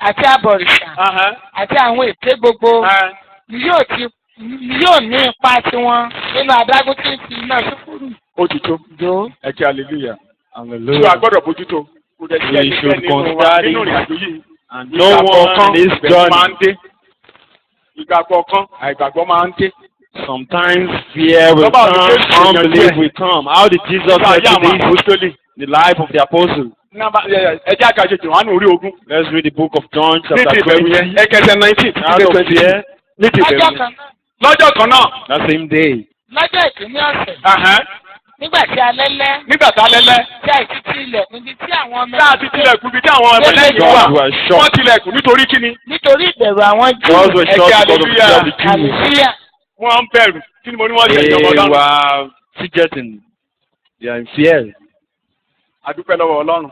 àti abọ̀rìṣà àti àwọn èké gbogbo ni yóò ní ipa tiwọn nínú adágún tí ń fi iná ṣúkúrú Ó ti tó. jó. Ẹ kí hallelujah. Tí a hallelujah, gbọ́dọ̀ bójútó. Kò dẹ̀ sí We ẹnikẹ́ni should nínú wa consider nínú it. ìrìn àjò yìí. and no one in this Ìgbàgbọ́ máa journey. ń dé. Ìgbàgbọ́ kan, àìgbàgbọ́ máa ń dé. Sometimes fear will Baba, come, the Christian unbelief here. will come. How did Jesus Bàbá get àyà to àwọn this? àpòstólì. The life of the apostle. Ẹ jẹ́ àkàṣe Jòhánù orí ogún. Let's read the book of John Ní chapter ti ìbẹ̀rù 20. yẹn, ẹ̀kẹsẹ̀ 19. Out of fear, Ní ti ìbẹ̀rù lọ́jọ́ yẹn. kan náà Lọ́jọ́ kan náà. that same day, lọ́jọ́ ìkíní ọ̀sẹ̀ Ẹ̀hẹ́n. Nígbà tí alẹ́ lẹ́. Nígbà tí alẹ́ lẹ́. Tí àìsí ti ilẹ̀kùn ibi tí àwọn ọmọ. Tí a ti tilẹ̀kùn ibi tí àwọn ọmọ lẹ́yìn wà. Wọ́n tilẹ̀kùn nítorí kíni? Nítorí ìbẹ̀rù àwọn Júù. Doors were shut because of the fear of the Jews. Hallelujah. Wọ́n ń bẹ̀rù. Kí ni mo ní wọ́n ṣe ìjọba They Ọlọ́run? were fidgeting. They are in fear. Adúpẹ́ lọ́wọ́ Ọlọ́run.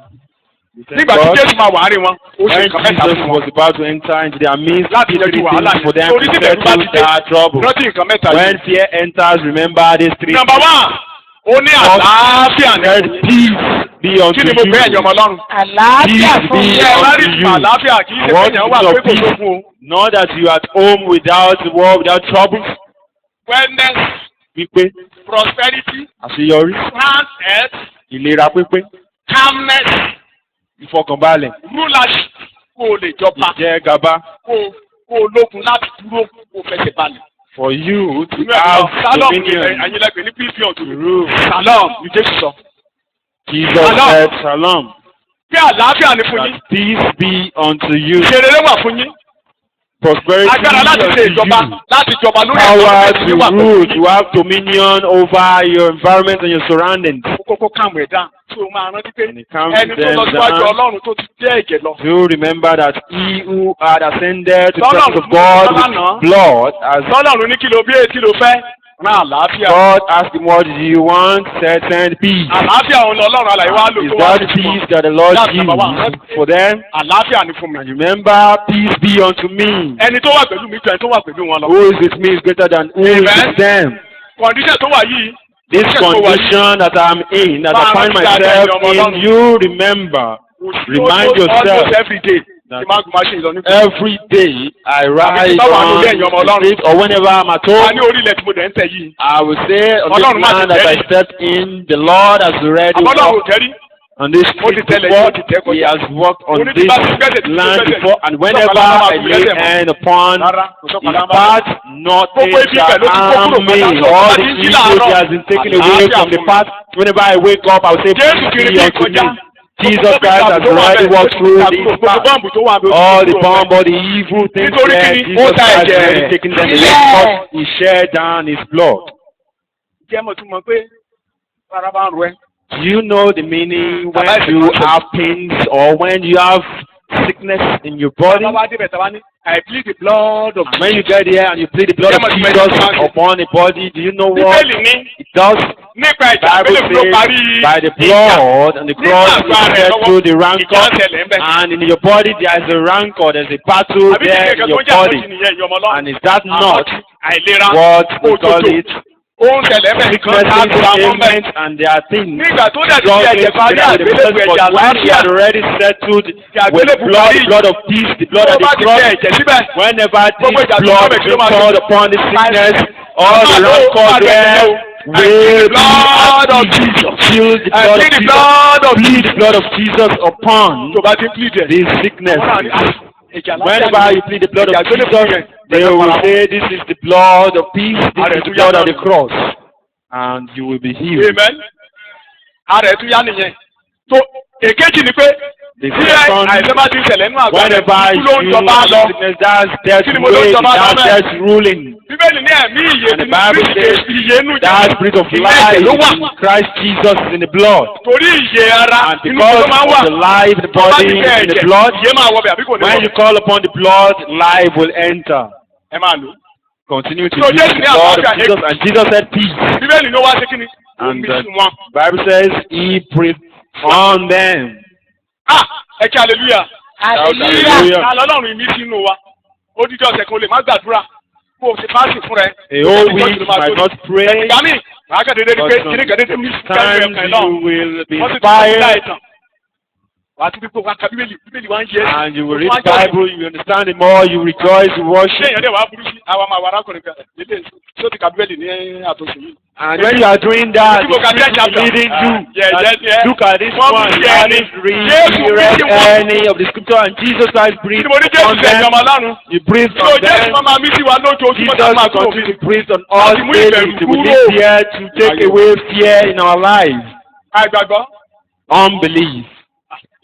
Nígbà tí Jésù máa wà á rí wọn, ó ṣe When nǹkan mẹ́ta Jesus fún was wọn. about to enter into their midst, Láti he did yanjú wàhálà things for them Torí to tí bẹ̀rù bá settle ti dé, their trouble. rántí nǹkan mẹ́ta When yìí. fear enters, remember these three. Number one, ó ní àlàáfíà Let ní. peace be unto Kí ni mo gbé ẹ̀yọ́ ọmọ you. Ọlọ́run? Àlàáfíà Peace fún be yín. Ẹ bá rí unto you. àlàáfíà kì í ṣe pé What èèyàn is wà your pé kò peace? lókun o. Not that you are at home without war, without troubles. Wellness, Pípé, prosperity, àṣeyọrí, sound health, ìlera pípé, calmness, ìfọkànbalẹ̀, rulership, kó o lè jọba, ìjẹ gàba. kó o lókun láti dúró kó o fẹsẹ̀ balẹ̀. For you to Inú ẹ̀ have lọ, Salom ní dominion. ẹ̀yìnlẹ́gbẹ̀ẹ́ ní peace be unto To you. rule. Salom ní Jésù sọ. Jesus Shalom. said, Shalom. Kí àlàáfíà ní fún yín. That peace be unto you. Ìṣerere wà fún yín. Prosperity Agbára láti unto ṣe ìjọba you. láti jọba lórí Power ẹ̀sìn to wà pẹ̀lú rule, yín. to have dominion over your environment and your surroundings. Kókó kàmù ẹ̀dá tí o máa rántí pé And it calms ẹni tó them lọ síwájú down. Ọlọ́run tó ti jẹ́ ẹ̀jẹ̀ lọ. Do remember that he who had ascended to the Lọ́lọ́run presence of fún God mi lọ́lá with blood has Sọ́lọ́run ní kí ló bí èyí ló fẹ́ rán àlàáfíà. God asked him, what do you want? Said, send peace. Àlàáfíà òun Ọlọ́run alàyè wá lò Is tó wá that sí fún peace wọn. that the Lord That's number one. gives for them? Àlàáfíà ni fún mi. And remember, peace be unto me. Ẹni tó wà pẹ̀lú mi jù ẹni tó wà pẹ̀lú wọn lọ. Who is with me is greater than who is Amen. with them. Condition tó wà yìí. This condition tó wà yìí, condition that I'm in, that I find myself in, you remember, remind yourself almost every day. that Ti máa gùn máa ṣe ìlọ nípa. every day I rise bá wà on lórí ẹ̀yìn ọmọ the Ọlọ́run. street or whenever I'm at A ní home, orí ilẹ̀ tí mo dẹ̀ ń tẹ̀ yìí. I will say on Ọlọ́run this má ti land that I tẹ́rí. stepped in, the Lord has already Àbọ̀dọ̀ ò walked tẹ́rí. on this Ó ti street tẹ́lẹ̀ before. yìí, ó ti tẹ́ kọjá. He has walked on Ó ní tí this bá ti gbẹ́sẹ̀ tí mo land gbẹ́sẹ̀. before, and whenever Sọ́kànlá máa I bu lay lẹ́sẹ̀ mọ́. hand upon Rárá, kò his sọ́kànlá máa bu. path, nothing Gbogbo ibi shall ibẹ̀ ló ti kó harm kúrò me. pátá. All Sọ́kànlá the ti ń jí evil láàárọ̀. he has been taken away Àlàáfíà from the fún mi. path. Whenever I wake up, I will say, Jésù peace kiri be bí unto kọjá. me. Jesus Christ has already walked through this path. Bọ́ǹbù tó wà lójú. All the bomb, all the evil things Nítorí there, kíni? Jesus Ó ta Christ has ẹ̀jẹ̀. already taken them away. Yeah. Because he shed down his blood. Jẹ́ mo tún mọ̀ pé rárá bá ń ro ẹ́. Do you know the meaning when Bàbá you ìsìnkú. have pains or when you have sickness in your body? Bàbá wa débẹ̀ tàbá ní I plead the blood of. And when you get here and you plead the blood Yeah, of but you Jesus might- upon the body, do you know what Bíbélì ní it does? nípa ìjà Bible àgbélébùú ló says, parí. by the blood and the cross Nígbà àgbà is rẹ̀ set lọ́wọ́, through the ìjà rancor, ń tẹ̀lé ń bẹ̀. and in your body there is a rancor, there's a battle Àbí there kìí in your ṣe kó body. jẹ́ àkọ́jì nìyẹn ìyọmọ lọ́wọ́. And is that not àìlera what we call òjòjò it? ó ń tẹ̀lé ń bẹ̀ nǹkan Sicknesses, tá a gbà mọ́ bẹ̀. ailments, and there are things. Nígbà tó dẹ̀ ti God di ẹ̀jẹ̀ is parí together with the àgbélébùú presence, ẹ̀jẹ̀ but when he àlàáfíà. had already settled Ìjà with àgbélébùú blood, parí. the blood of peace, the blood Tó of bá the ti cross, tẹ ẹ̀jẹ̀ síbẹ̀. whenever Gbogbo this ìjà tó blood bẹ̀ kí ló is máa poured ṣe? upon the sickness, all Màmá the ló rancor pariwo there ẹ̀jẹ̀ o. will be blood of at peace. Jesus. Feel the I blood of plead the Jesus. blood of Plead the Jesus. blood of Jesus upon Tó bá ti ń plead ẹ̀. this sickness. Whenever you plead the blood of Jesus, Jesus, they will say, this is the blood of peace, this is the blood of the cross. And you will be healed. Amen. Ara ẹ̀ tún yá nìyẹn. So èkejì ni pé The tí second, àìsàn bá ti ń ṣẹlẹ̀ nínú àgbà rẹ̀ whenever kí ló ń you jọba lọ. sickness, that's death Kí ni mo ló ń wage, jọba lọ that's náà? death ruling. Bíbélì ní ẹ̀mí ìyè And the nínú Bible Kristi says ìyè nínú that spirit of life ló wà. in Christ Jesus is in the blood. Torí ìyè ara And inú because tó máa ń wà. of the life, the Tó bá body ti tẹ in the ẹ̀jẹ̀, blood, ìyè máa wọ bẹ̀ àbí kò ní when wọ. you call upon the blood, life will enter. Ẹ máa lò. Continue to So use Jesus the ní blood of àlàáfíà Jesus. And Jesus said peace. Bíbélì ló wá sí kíni. And Omi the sùn wọn. Bible says he breathed on them. Ẹ kí hallelujah. Hallelujah. Hallelujah. Ta lọ́lọ́run ìmí sínú wa. Ó dídí ọ̀sẹ̀ kan lè má gbàdúrà. Kó o ṣe fásitì fún rẹ. A whole week you might not pray. Ìgbà míì, màá kẹ́ dédé ni pé But kíní kan dédé mí sí kẹ́rù sometimes ẹ̀kan náà. you will be Wọ́n ti tún wá inspired ìtàn. Wà á tún bí pé wọ́n ka bíbélì wá ń yẹ. and you will read the Bible, you understand it more, you rejoice, you Ṣé worship. èèyàn dẹ̀ wá burú sí àwọn ọmọ arákùnrin kan? Lédè tó ti ka bíbélì ní àtúnṣe yìí. And when you are doing that, People can get the chapter. leading you. Yeah. Look at this One one. will You share haven't any. read, Yes, you read we will. any of the scripture, and Jesus Christ breathed Tí mo ní Jésù on ṣe them. ìjọba lánàá. You breathed So on Jésù them. máa máa mí sí wa lójoojúmọ́ Jesus tá a máa will kúrò continue mi. to breathe on us Láti mú daily. ìbẹ̀rù He will kúrò. live here to take away fear in our lives. Àìgbàgbọ́. Unbelief.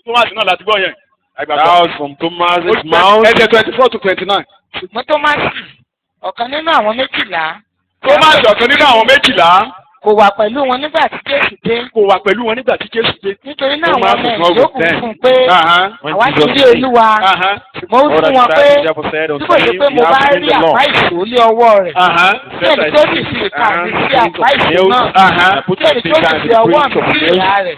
Thomas náà láti gbọ́ yẹn. That Àìgbàgbọ́. was from Thomas's mouth. Ẹsẹ̀ 24 to 29. Ṣùgbọ́n Tómásì, ọ̀kan nínú àwọn méjìlá. Thomas ọ̀kan nínú àwọn méjìlá. kò wà pẹ̀lú wọn nígbà tí Jésù dé. Kò wà pẹ̀lú wọn nígbà tí Jésù dé. Nítorí náà Thomas wọn was mẹ́rin not yóò with kún them. fún un pé When àwa ti Jesus rí came, Olúwa. Ṣùgbọ́n ó all fún wọn the pé disciples said tí unto kò ṣe him, pé we mo bá have seen rí the Lord. àpá ìṣó lé ọwọ́ rẹ̀. Tí ẹni tó sì fi ìka mi sí àpá ìṣó náà. I put Tí my ẹni tó finger sì in fi the ọwọ́ print mi of sí nails. ìhà rẹ̀.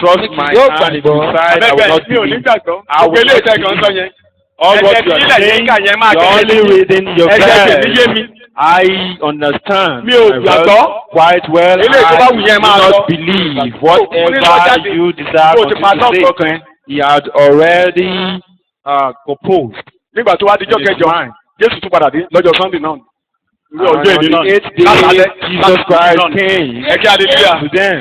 Trust my yóò hand in gbàgbọ́. his side, I will Bẹ́ẹ̀ not mi ò ní believe. gbàgbọ́. I will Ògbélé not ìtẹ́ kan sọ believe. yẹn. All what Ẹ̀jẹ̀ you tí are ilẹ̀ yẹn saying, kà yẹn máa you're only reading your Ẹ̀jẹ̀ tèmi yé verse. mi. I understand. Mi ò my gbàgbọ́. verse quite well. Eléyìí tó bá wù yẹn I máa do lọ. not believe Mo ní whatever lọ́jáde. you desire Kó o for ti him pa to tọ́ọ̀kì say. ọkàn. He had already proposed. Nígbà tó wá dijọ́ in his kẹjọ, mind. Jésù tún padà dé lọ́jọ́ Sunday náà. Ìwé And ọjọ́ on ìdí náà. the 8th day, Jesus Christ came Ẹ kí hallelujah. to them.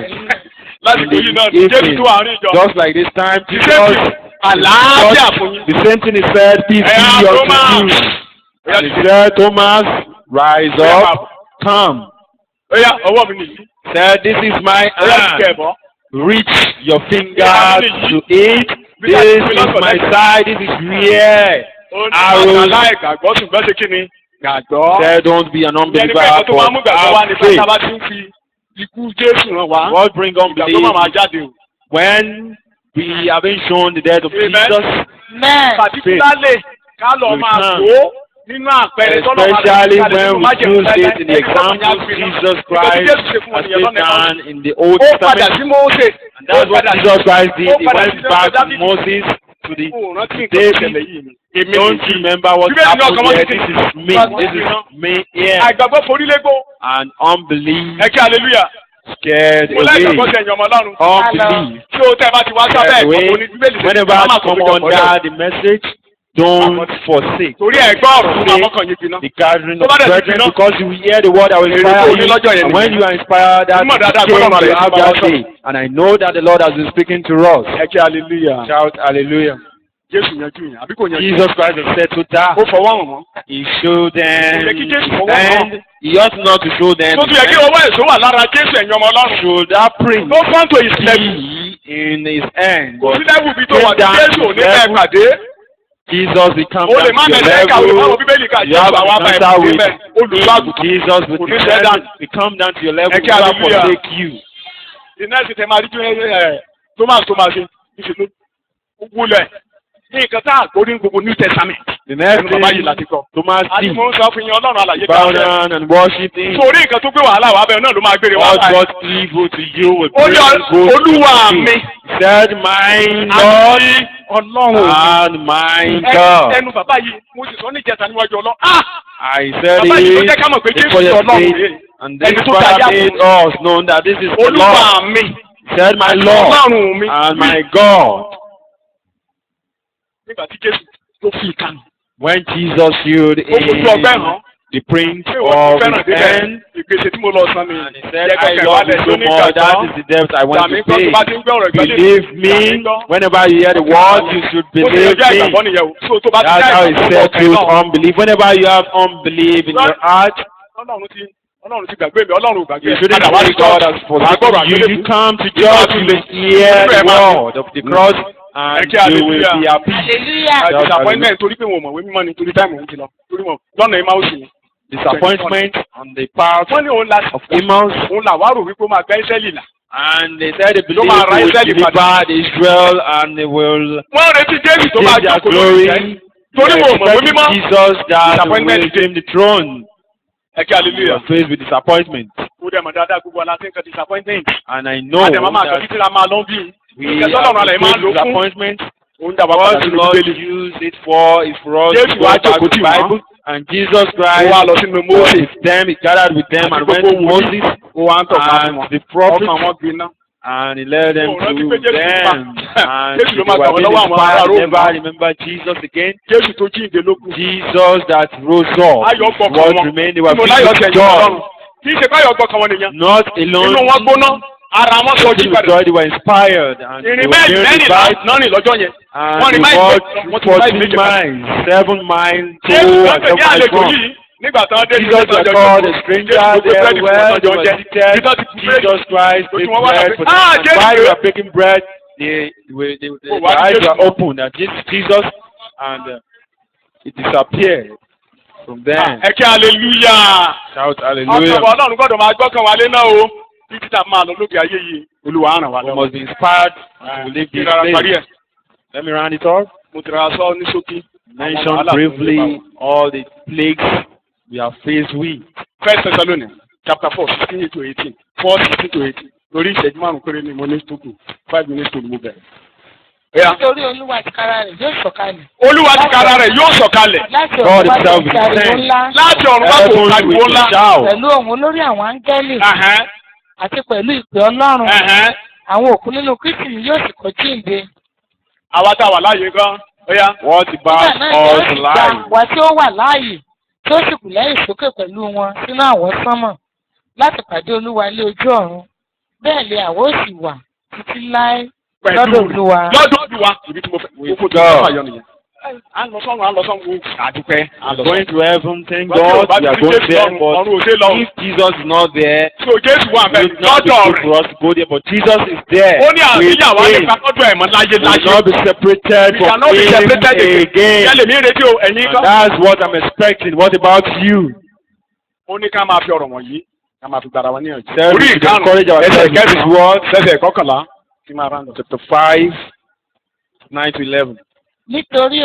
Lásìkò yìí náà, In the Jésù tún àárín ìjọ. Just like this time, The Jesus, same thing. Àlàáfíà fún yín. the same thing he said, peace Ẹ̀yà be Thomas. unto you. And he said, Thomas, rise up, come. Ó yá, ọwọ́ mi nìyí. Said, this is my Ó yá, ti kẹ̀ hand. bọ́. Reach your finger Yeah, to it. This is my side. This is where. Àròlá ìgbàgbọ́ ṣùgbọ́n ṣe kí ni? Gbàgbọ́. Said, don't be an Ìyẹn ní pé unbeliever, ẹ̀kọ́ tó máa mú but gbàgbọ́ wá ní have pé faith. tábà ti ń fi ikú Jésù ràn wá. What bring Ìgbàgbọ́ máa máa unbelief? jáde o. When we have been shown the death of Amen. Jesus, Particularly ká lọ will máa come. wò ó nínú àpẹẹrẹ tọ́lọ̀ máa especially kalẹ̀ when nínú we májèlú use láíláí. it in the Ẹni tó kàn example yá of sí iná. Jesus Ìkọ́ni Christ Jésù ṣe fún wọn has nìyẹn been lọ́nà ẹ̀kọ́. done in the Old Ó padà Testament. sí Mósè. And that's what Jesus Christ did. He padà went sí back to Dáfídì. Moses, to the Ó rántí nǹkan tó ṣẹlẹ̀ David. yìí ni. Don't remember what Bíbélì náà happened kàn wọ́n there. ti This ti- is me. This is me here. Àìgbàgbọ́ forílégbó. And unbelief Ẹ kí hallelujah. scared Mo láì gbàgbọ́ away. sí ẹ̀yìn ọmọ Ọlọ́run. Unbelief Tí o tẹ́ bá ti wá sábẹ́ scared ẹ̀kọ́ away. tó ní Bíbélì ṣe Whenever máa I máa come kó under the message, don't forsake Torí ẹ̀gbọ́ ọ̀rọ̀ tó máa mọ́kàn yín gbiná. the gathering Tó of bá dẹ̀ ti brethren, gbiná. because you will hear the word that will Èrè inspire tó ní you. lọ́jọ́ yẹn And when nìyẹn. you are inspired, that Mímọ̀ dáadáa change gbọ́dọ̀ you rẹ̀ have ti máa that wá day. And I know that the Lord has been speaking to us. Ẹ kí hallelujah. Shout hallelujah. Jésù yanjú yẹn àbí kò yanjú. Jesus Christ has said to Ó that. fọwọ́ hàn wọ́n. He showed them Kò yẹ kí Jésù his fọwọ́ hàn. hand. He ought not to show them Tó tún yẹ kí his hand. ọwọ́ èso wà lára Jésù ẹ̀yìn ọmọ Ọlọ́run. Should that print Tó kàn tó ìsìlẹ̀kùn. be in his hand? Kò sí lẹ́wù bí tó wà Came ní down Jésù ò ní bẹ́ẹ̀ level. pàdé. Jesus will come O lè down má to your mẹ́lẹ̀ ká o lè má wo level. Bíbélì ká You Jésù have àwọn an abá encounter ẹ̀kọ́ with bẹ́ẹ̀. Olùṣọ́àgùtàn. Jesus will Kò ní descend, sẹ́dá. will come down to your level. Ẹ Will kí not hallelujah. forsake you. Iná ẹ̀sìn tẹ̀ máa rí Thomas tó máa ṣe ìṣèlú. Wúlẹ̀ ní nǹkan tá a gbórí gbogbo New Testament. The next Ẹnu bàbá yìí thing, láti kọ. Thomas Àti did, mo ń sọ fún yín Ọlọ́run àlàyé bow kan fẹ́. down and worship him. Torí nǹkan tó gbé wàhálà wà bẹ́ẹ̀ náà ló máa gbére wá What báyìí. was evil to you will Ó bring ní good to Olúwa you. mi. He said, my Lord Àti Ọlọ́run and my God. ẹnu bàbá yìí mo sì sọ ní ìjẹta níwájú Ọlọ́run. I said Bàbá yìí ló it jẹ́ ká mọ̀ pé Jésù before sọ Ọlọ́run yesterday, rèé. and this Ẹni tó Father dáyà made fún. us know that this is the Olúwa Lord. mi. He said, my Lord Ọlọ́run mi. and my God. Nígbà tí Jésù tó fi ìkànnì. When Jesus showed Ó fojú ọgbẹ́ hàn. in the print Ṣé ìwọ ti of fẹ́ràn his débẹ̀? hand, Ìgbésẹ̀ tí mo lọ san mi. and he said, I love you so much, that is the debt I want Gbàmí to gbọ́ tó pay. bá ti ń gbé ọ̀rọ̀ ìgbàlè. Believe me, whenever you hear the word, you should Ó ti believe yanjú àìgbàgbọ́ me. nìyẹn o. So tó bá ti That's dá how it ìgbàgbọ́ settles ọkàn náà. unbelief. Whenever you have unbelief in your heart, Ọlọ́run ti gbàgbé mi. Ọlọ́run ò gbàgbé you mi. shouldn't Padà wá say sí God church. has Wàá gbọ́rọ̀ forsaken you. àgbélébùú. You come to church, you will hear the word of the cross, and you will be happy. Hallelujah. Disappointment torí pé wọn mọ̀wé mímọ́ ni torí táìmù òun ti lọ. Torí wọn lọ́nà ìmáwó sì ni. Disappointment on the part Wọ́n ní òun la of Emmaus, òun làwárò wípé ó máa gbá Ísírẹ́lì là. and they said they believe Ló máa ra they will Ísírẹ́lì deliver Israel and they will Wọ́n retí Jésù tó give máa their jókòó lórí glory. ìtẹ́. Torí wọn ò mọ̀wé mímọ́. Jesus that will Disappointment claim the throne. Ẹ kí You hallelujah. are faced with disappointment. Ó dẹ̀ mọ̀ dáadáa gbogbo aláṣẹ nǹkan disappointment. And I know Àdèmọ́ máa sọ that títí la máa lọ bí. we Ìkẹsọ́ have lọ́run alẹ́ máa faced lò fún. disappointment. Òun dàbà What padà the sínú Lord Bíbélì. used it for is for us Jésù to go wá back jókòó to tì the wọ́n. Bible. And Jesus Ó wá Christ lọ sínú was Mósè. with them, he gathered with them and Àti went to gbogbo wòlíì. Moses Ó wá ń tọ̀ ká and wọn. the Ọkàn prophets, wọn gbiná. and he led them Ó rántí to pé Jésù them. pa. And Jésù they ló máa gbà were wọ́n being lọ́wọ́ àwọn ará inspired. Róòmù. Never remember Jesus again. Jésù tó jíǹde ló kù. Jesus that rose up Ayọ̀ gbọ̀kàn what wọn. remained. They were Tí mo filled láyọ̀ with tẹ̀yìn joy. Ọlọ́run. Kì í ṣe káyọ̀ gbọ̀kàn wọn nìyẹn. Not alone. Inú wọn gbóná. Ara wọn sọ jí Filled with padà. joy, they were inspired and they Ìrìn were mẹ́rin being mẹ́rìnlá revived. náà rìn lọ́jọ́ yẹn. And Wọ́n rìn they máìlì walked wọ́n ti máìlì 14 méje padà. miles, 7 miles Jésù to náà and pè 7 ní miles àlejò from. yìí nígbà tán dé Jesus was called a stranger there where they were seated. Jesus Christ Lójú gave wọn wá bread dàbí, for them. And Jésù while they rèé. were breaking bread, their eyes were opened and Jesus and it disappeared from them. Ẹ kí hallelujah. Shout Ọ̀sán hallelujah. Ọlọ́run gbọ́dọ̀ máa gbọ́kàn wálé náà o. títí tá a máa lọ lókè ayé yìí Olúwa á ràn wá We lọ́wọ́. must be inspired to live this Ìrara parí place. ẹ̀. Let me round it up. Mo ti ra aṣọ ní ṣókí. Mention briefly all the plagues we are faced with. 1 Thessalonians chapter 4, 16 to 18. 4, 16 to 18. Lórí ìṣẹ́jú márùn-ún péré ni mo ní tó kù. 5 minutes to move there. Nítorí Olúwa tìkára rẹ̀ yóò sọ̀kalẹ̀. Olúwa tìkára rẹ̀ yóò sọ̀kalẹ̀. Láti God ọ̀run wá himself tó will ti ariwo descend. ńlá. Láti ọ̀run wá tó Heaven ariwo will ńlá. shout. Pẹ̀lú ohùn olórí àwọn áńgẹ́lì Ẹ̀hẹ́n, àti pẹ̀lú ìpè Ọlọ́run. ẹ̀hẹ́n. Àwọn òkú nínú Kristi ni yóò sì kọ́ jíǹde. Àwa tá a wà láàyè gan. Óyá. What Nígbà about náà yóò us sì gba life? wa tí ó wà láàyè tí ó sì kù lẹ́yìn sókè pẹ̀lú wọn sínú àwọn sánmọ̀ láti pàdé Olúwa lé ojú ọ̀run. Bẹ́ẹ̀ lè àwa ó sì wà títí láé lọ́dọ̀ Olúwa. Lọ́dọ̀ Olúwa. Ibi tí mo fẹ́. Mo kò tó God. fà yọ nìyẹn. À ń lọ sọ́run, à ń lọ sọ́run. Àdúpẹ́. À ń lọ Going sọ́run. to heaven, thank But God, but we are the going Jésù there, lọ́run, but ọ̀run ò dé lọ́run. if Jesus is not there, So Jésù wà it bẹ́ẹ̀ will not be lọ́dọ̀ good rẹ̀. for us to go there, but Jesus is there. Ó ní àbíyàwó with nípa him. lọ́dọ̀ ẹ̀mọ́ láyé We will láyé. not be separated We from cannot be separated him again. Yẹ́lẹ̀ mi retí o, ẹ̀yin And kan. that's what I'm expecting. What about you? Ó ní ká máa fi ọ̀rọ̀ wọ̀nyí, ká máa fi gbàdá wa níyànjú. Tell me to encourage ourselves ẹsẹ̀ with this kẹsàn-án, word. ẹsẹ̀ kọkànlá. Kí máa rán lọ. Chapter 5, 9 to 11. Nítorí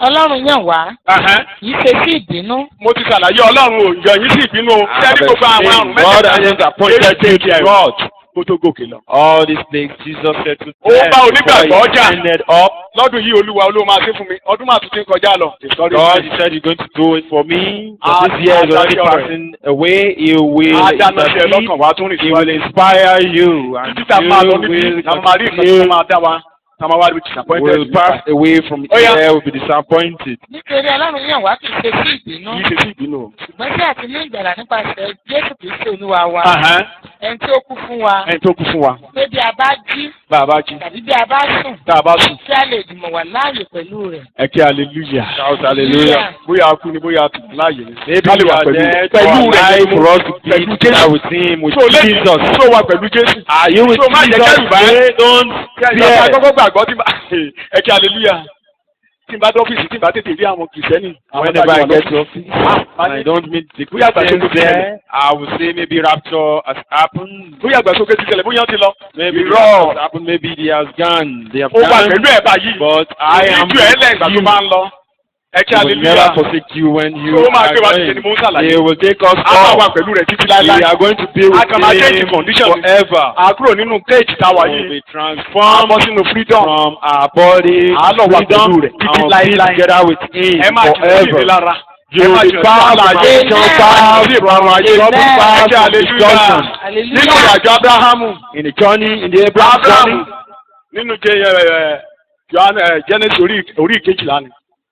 Ọlọ́run yàn wá Ẹ̀hẹ́n. kì í ṣe sí ìbínú. Mo ti ṣàlàyé Ọlọ́run ò yàn yín sí ìbínú o. Ṣé ẹni gbogbo àwọn àrùn God mẹ́tẹ̀ẹ̀ta hasn't appointed you to God. kó tó gòkè lọ. All these plagues Jesus said to Ó bá them onígbàgbọ́ before he jà. ended up. Lọ́dún yìí Olúwa Olúwa máa ṣe fún mi. Ọdún máa tún ti ń kọjá lọ. God, he said he's going to do it for me. But Ah, this year is already ah, passing away. He will Adáná ṣe intercede. lọ́kàn wá tún rìn He will síwájú. inspire you. And Títí tá a máa lọ you níbi will àwọn máa rí ìkan tó continue. máa dá wa. Tá a máa wá rí disappointed. Will pass away from Oh, yeah. here. Will be disappointed. Nítorí Ọlọ́run yàn wá kì í ṣe sí ìbínú. Kì í ṣe sí ìbínú o. Ṣùgbọ́n sí àti ní ìgbàlà nípasẹ̀ Jésù Kristi Olúwa wa. Ẹ̀hẹ́n. Ẹni tí ó kú fún wa. Ẹni tó kú fún wa. Pé bí a bá jí Bá a bá jí. tàbí bí a bá sùn Tá a bá sùn. kí a lè dìmọ̀ wà láàyè pẹ̀lú rẹ̀. Ẹ kí hallelujah. Shout hallelujah. Bóyá a kú ni bóyá a tù láàyè ni. Maybe Ká lè we wà are pẹ̀lú there pẹ̀lú for rẹ̀ life ni for us to be pẹ̀lú together Jésù. with him, with So lẹ́yìn Jesus. tó wà pẹ̀lú Jésù. Are you with So má jẹ́ Jesus? kẹ́rù bá. Today? Don't Ìyá fear. àkọ́kọ́ gbàgbọ́ tí ẹ kí hallelujah. Tí n bá dọ́fíìsì tí n bá tètè rí àwọn kìrìsìtẹ́nì. Whenever I get to office and I don't meet the Bóyá àgbàsókè Christians ti ṣẹlẹ̀. there, I will say maybe rapture has happened. Bóyá àgbàsókè ti ṣẹlẹ̀ bóyá ó ti lọ. Maybe Irọ́. rapture has happened. Maybe they have gone. They have Ó wà gone. pẹ̀lú ẹ̀ báyìí. But I am Ìjú ẹ̀ lẹ́yìn ìgbà tó with bá you. ń lọ. Ẹ kí He will never hallelujah. forsake you when you So ó máa are gbé wa ṣe ni going. mo ń ṣàlàyé. He will take us A máa wà all. pẹ̀lú rẹ̀ títí We láéláé. are going to be A with kàn máa change him condition ni. forever. A kúrò nínú kéèjì táwa We will yìí. be A transformed bọ́ sínú freedom. from our body A lọ wà pẹ̀lú freedom rẹ̀ títí and be láéláé. together with him Ẹ máa jù sí forever. mi lára. You will be far from addiction, far from addiction, far Ẹ kí from destruction. hallelujah. Nínú ìrìnàjò Abrahamu. In the journey, in the Abraham journey, Abrahamu. Nínú Genesis orí ìkejìlá ni.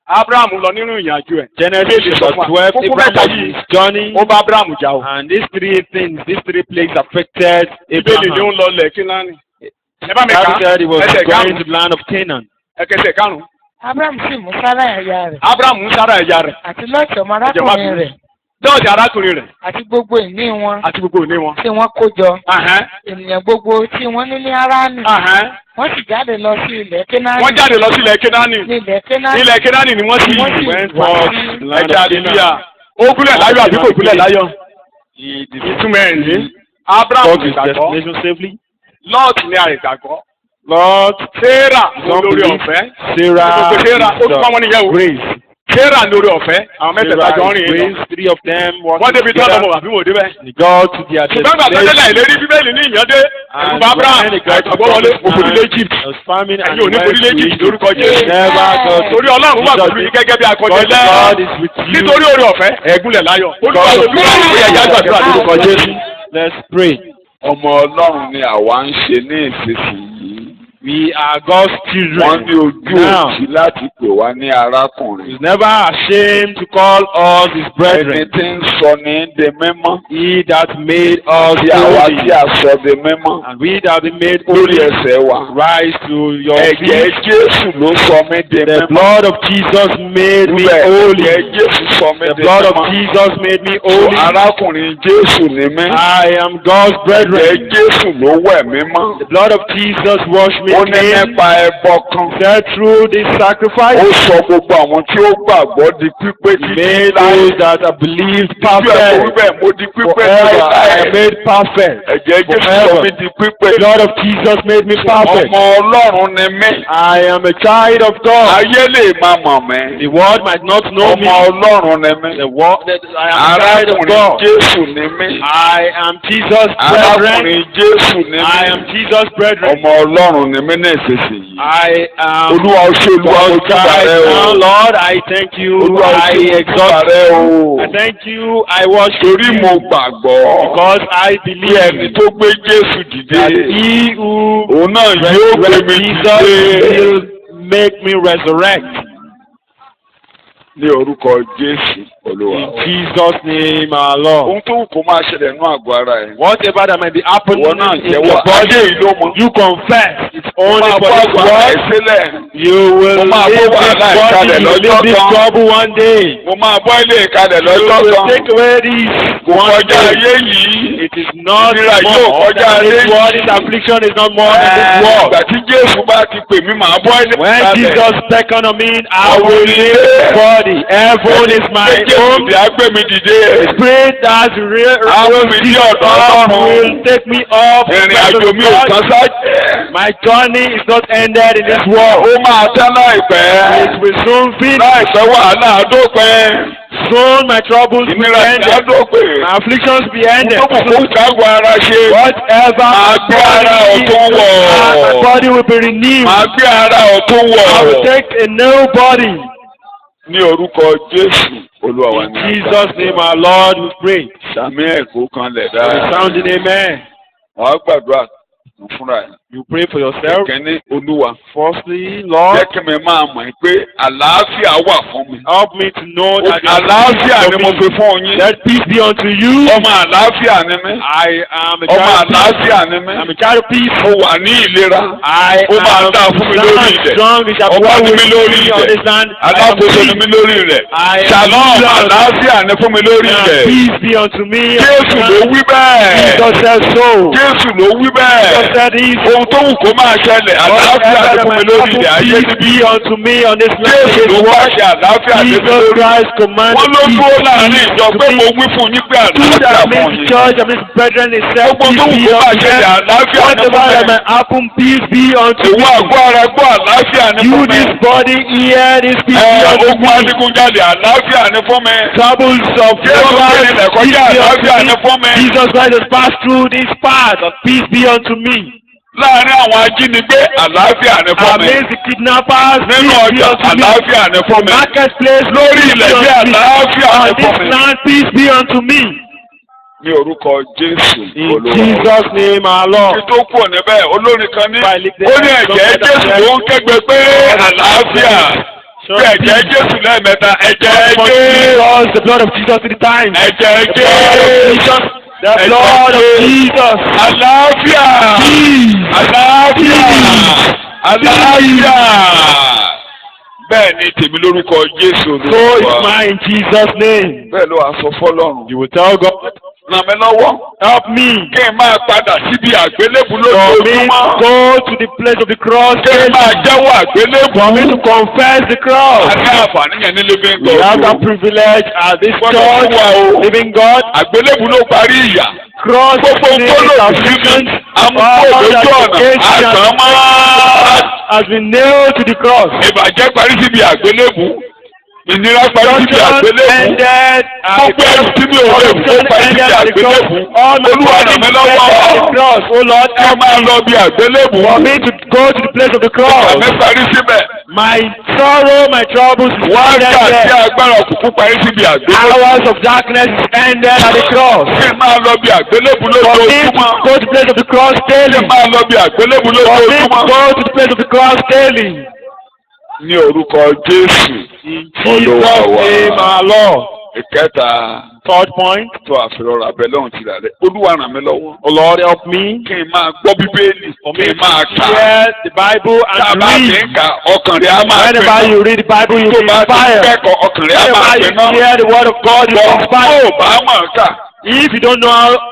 Abrahamu lọ nínú ìrìnàjò ẹ̀. Genesis chapter 12, Kókó Abraham mẹ́ta was yìí. in his journey, Ó bá Abrahamu jà o. and these three things, these three plagues affected Ìbéèlì ni ó Abraham. ń lọ lẹ̀ Kínánì. Ẹ bá mi God kà á. said he was Ẹsẹ̀ going karùn-ún. to the land of Canaan. Ẹ̀kẹsẹ̀ karùn-ún. Abraham sì mú Sárà aya rẹ̀ Abrahamu ń sára ẹ̀yà rẹ̀. àti Lọ́ọ̀tì ọmọ arákùnrin rẹ̀ Dọ́ọ̀dì arákùnrin rẹ̀ àti gbogbo ìní wọn àti gbogbo òní wọn. tí wọ́n kó jọ. Ahẹ́n, Ènìyàn gbogbo tí wọ́n ní ní Háránì. ahẹ́n. Wọ́n sì jáde lọ sí ilẹ̀ Kénáánì. Wọ́n jáde lọ sí ilẹ̀ Kínánì. Ní ilẹ̀ Kénáánì. Ilẹ̀ Kínánì ni wọ́n sì Wọ́n sì went wá forth sí to the land ẹ̀jẹ̀ of àlèlúyà. Canaan. Ó gúnlẹ̀ láyọ̀ àbí kò gúnlẹ̀ láyọ̀? He Ìtumọ̀ ẹ̀ ní. got Abrahamu his ìgbàgbọ́. destination safely. Lọ́ọ̀tì ni àìgbàgbọ́. Lord, Sarah some lórí believe ọ̀fẹ́. Sarah, Gbogbo Sarah ó tún pa wọ́n níyẹn o. grace. Sarah lórí ọ̀fẹ́. Àwọn mẹ́tẹ̀ẹ̀ta jọ ń Sarah rìn is lọ. grace. Three of them Wọ́n walking débi tán lọ́mọ together. àbí wò débẹ̀. They got to their Ṣùgbọ́n gbàgbọ́ tẹ́lẹ̀ destination. ìlérí Bíbélì ní ìyànjẹ. And Ìgbà Abraham when they got to àgbọ̀ wọlé Promised òkòdì land, Egypt. there was famine and Ẹ̀yin ò ní went kòdì to Egypt Egypt. lórúkọ Jésù. Never got Torí Ọlọ́run wà pẹ̀lú yín gẹ́gẹ́ bí akọ̀jẹ́lẹ́. God is with you. Nítorí oore ọ̀fẹ́ ẹ̀gúnlẹ̀ láyọ̀. Olúwa God ló is dúró ìwé ẹ̀yà gbàdúrà lórúkọ Jésù. Let's pray. Ọmọ Ọlọ́run ni àwa ń ṣe ní ìsinsìnyí. We are God's Wọ́n children. ní ojú Now, òsì láti pè wá ní arákùnrin. he's never ashamed to call us his Ẹni brethren. tí ń sọ ní di mímọ́. He that made us Tí àwa holy, tí a sọ di mímọ́. and we that be made Lórí holy, ẹsẹ̀ wa. rise to your Ẹ̀jẹ̀ feet. Jésù ló sọ mí di The mímọ́. blood of Jesus made me Ẹ̀jẹ̀ holy. Jésù sọ mí The di blood of mímọ́. Jesus made me holy. Arákùnrin Jésù ni mí. I am God's Ẹ̀jẹ̀ brethren. Jésù ló wẹ̀ mí mọ́. The blood of Jesus washed me his Ó ní name. nípa ẹbọ kan. Said through this Ó sacrifice, sọ gbogbo àwọn tí ó gbàgbọ́ di pípé he títí made láì. those that are believed Bí ẹ̀kọ́ perfect. wíbẹ̀ mo di pípé Forever I am láì. made perfect. Ẹ̀jẹ̀ Jésù sọ Forever. mí di pípé. The blood of Jesus made me perfect. Ọmọ Ọlọ́run ni mí. I am a child of God. Ayé lè máa mọ̀ mí. The world might not know me. Ọmọ Ọlọ́run ni mí. I am a child of Arákùnrin God. Jésù ni mí. I am Jesus' brethren. Arákùnrin Jésù ni mí. I am Jesus' brethren. Ọmọ Ọlọ́run ni mí náà ìsinsìnyí. I am Olúwa ó ṣe Olúwa ó God júbà rẹ child now, o. Lord. I thank you. Olúwa ó I ṣe júbà exalt rẹ you. o. I thank you. I worship Torí you. mo gbàgbọ́. Because I Bí ẹni believe tó gbé Jésù dìde. that he who Òun náà yóò gbé mi Jesus dìde. will make me resurrect. Ní orúkọ Jésù Olúwa. In Jesus' name, our Lord. Ohun tó wù kó máa ṣẹlẹ̀ nínú àgọ́ ara ẹ̀. Whatever that might be happening Ìwọ náà in jẹ́wọ́ your body, ayé yìí ló mọ. you confess. It's only Máa for bọ́ this àgọ́ ara ẹ̀ world. sílẹ̀. You will Mo máa leave bọ́ this wàhálà body, ìkàlẹ̀ you will lọ́jọ́ leave this kan. trouble one day. Mo máa bọ́ ilé ìkalẹ̀ You lọ́jọ́ will kan. take away this Kò one kọjá day. ayé yìí. It is not Ìnira yóò more kọjá than this ayé world. yìí. This affliction is not more than this world. Ìgbà tí Jésù bá ti pè mí, màá bọ́ ilé When ìkalẹ̀. Jesus beckon on me, I Ọ̀run will ni leave ilé. this body. Heaven is my Jésù home. ti á gbé mi dìde. The spirit that Àwọn mi ní ọ̀dọ̀ Ọlọ́run. will take me up. Ìrìn àjò mi ò tán sájẹ́. My journey is not ended in this world. Ó máa tán láìpẹ́. It will soon finish. Láìpẹ́ wàhálà àdópin. Soon my troubles will Ìnira be ti ended. àdópin. My afflictions will be ended. Tó kù kó kágun ara ṣe. Whatever Màá gbé ara ọ̀tún wọ̀. my body will be renewed. Màá gbé ara ọ̀tún I will wọ̀. take a new body. Ní orúkọ Jésù Olúwa wa In ní Jesus' name, our Lord, we pray. Sàmí ẹ̀kọ́ kan lẹ̀ With a sounding dáa. amen. Wàá gbàdúrà fúnra ẹ̀. You pray for yourself. Kẹ́ni Olúwa. Firstly, Lord, Jẹ́ kí mi máa mọ̀ pé àlàáfíà wà fún mi. help me to know that Àlàáfíà ni mo fi fún yín. let peace be unto you. Ọmọ àlàáfíà ni mí. I am a Ọmọ child of peace. àlàáfíà ni mí. I'm a child of peace. Mo wà ní ìlera. I Ó máa am dáa fún mi lórí ilẹ̀. strong. We shall be Ọba well ni mí with lórí me on ilẹ̀. this land. I am Alákòóso ni mí peace. lórí rẹ̀. I am Shalom peace. àlàáfíà ni fún mi lórí And ilẹ̀. peace be unto me. Jésù ló wí bẹ́ẹ̀. Jesus said so. Jésù ló wí Jesus bẹ́ẹ̀. said this. Ohun tó wù kó máa ṣẹlẹ̀ àlàáfíà ni fún mi lórí ilẹ̀ ayé Peace níbí. be unto me on this Jésù ló land. wá ṣe àlàáfíà ní mi Jesus lórí. Christ commanded Wọ́n ló dúró láàrin peace ìjọ to pé mo be. wí fún yín pé Do àlàáfíà that fún makes yín. church and this brethren is said Gbogbo peace tó wù be kó máa unto ṣẹlẹ̀ them. àlàáfíà ní Whatever fún that mi. may happen, peace be unto Ìwọ you. àgọ́ ara gbọ́ àlàáfíà ní You fún mi. this body here, this peace be unto Ogun me. adigunjalè àlàáfíà ní fún mi. Troubles of Jésù robbers, kiri ilẹ̀ peace kọjá be àlàáfíà ní unto fún me. mi. Jesus Christ has passed through this path of peace be unto me. Láàárín àwọn ajínigbé àlàáfíà ní fún mi. Amidst the kidnappers, Nínú peace be ọjà unto me. àlàáfíà ní fún mi. Marketplace, Lórí peace ilẹ̀ be bí unto me. àlàáfíà ní On fún this mi. land, peace be unto me. Ní orúkọ Jésù In Olúwa. Jesus' name, our Kí Lord. tó kù níbẹ̀ olórin kan ní. Ó ní ẹ̀jẹ̀ Jésù ló ń kégbe pé àlàáfíà. Bí ẹ̀jẹ̀ Jésù lẹ́ẹ̀mẹ́ta ẹ̀jẹ̀ For Jésù. Jesus, the blood of Jesus 3 times. Ẹ̀jẹ̀ The blood of Jésù. Jesus, the blood of Jesus. Àlàáfíà. Peace. Àlàáfíà. Àlàáfíà. Bẹ́ẹ̀ ni tèmi lórúkọ Jésù So is Olúwa. mine in Jesus' name. Bẹ́ẹ̀ ló wà sọ fọ́lọ́run. You will tell God, Ràn mí lọ́wọ́. help me. Kí n máa padà síbi àgbélébù For me lójoojúmọ́. to go to the place of the cross. Kí n máa jẹ́wọ́ àgbélébù. For me to confess the cross. A ní àǹfààní yẹn ní living We have that God. privilege at this Gbọ́dọ̀ church. fún wa o. Living God. Àgbélébù ló parí ìyà. Cross Gbogbo is tó lòdì sí affliction. mi. Amúkó lójú ọ̀nà. Àgbọ̀n mọ́. Has been nailed to the cross. Ìbàjẹ́ parí síbi àgbélébù. Ìnira parí síbi àgbélébù. Ended. Gbogbo ẹrù tí mi ò lè fún parí síbi àgbélébù. Olúwa ràn mí lọ́wọ́. Cross, oh Lord, Ẹ máa lọ bí àgbélébù. for me to go to the place of the cross. Àmì parí síbẹ̀. My sorrow, my troubles is Wọ́n á ended gbà tí there. agbára òkùnkùn parí síbi àgbélébù. Hours of darkness is ended at the cross. Kí n máa lọ bí àgbélébù For me to lójoojúmọ́. go to the place of the cross Kí daily. n máa lọ bí àgbélébù For me to lójoojúmọ́. go to the place of the cross daily. Ní orúkọ Jésù. In Olúwa Jesus' wa. name, our Lord. Ìkẹta Third point. tó àfihàn abẹ lọ́hùn ti rà rẹ̀. Olúwa ràn mí lọ́wọ́. Oh Lord, help me. Kí n máa gbọ́ Bíbélì. For Kí me n máa to kà. hear the Bible Tá a and bá ti read. ń kà ọkàn rẹ̀ á máa Whenever pinnu. you read the Bible, you Tó will be bá ti inspired. kẹ́kọ̀ọ́ ọkàn rẹ̀ á máa Whenever pinnu. you hear the word of God, you will be Bọ̀ tó inspired. o bá mọ̀ ká. If you don't know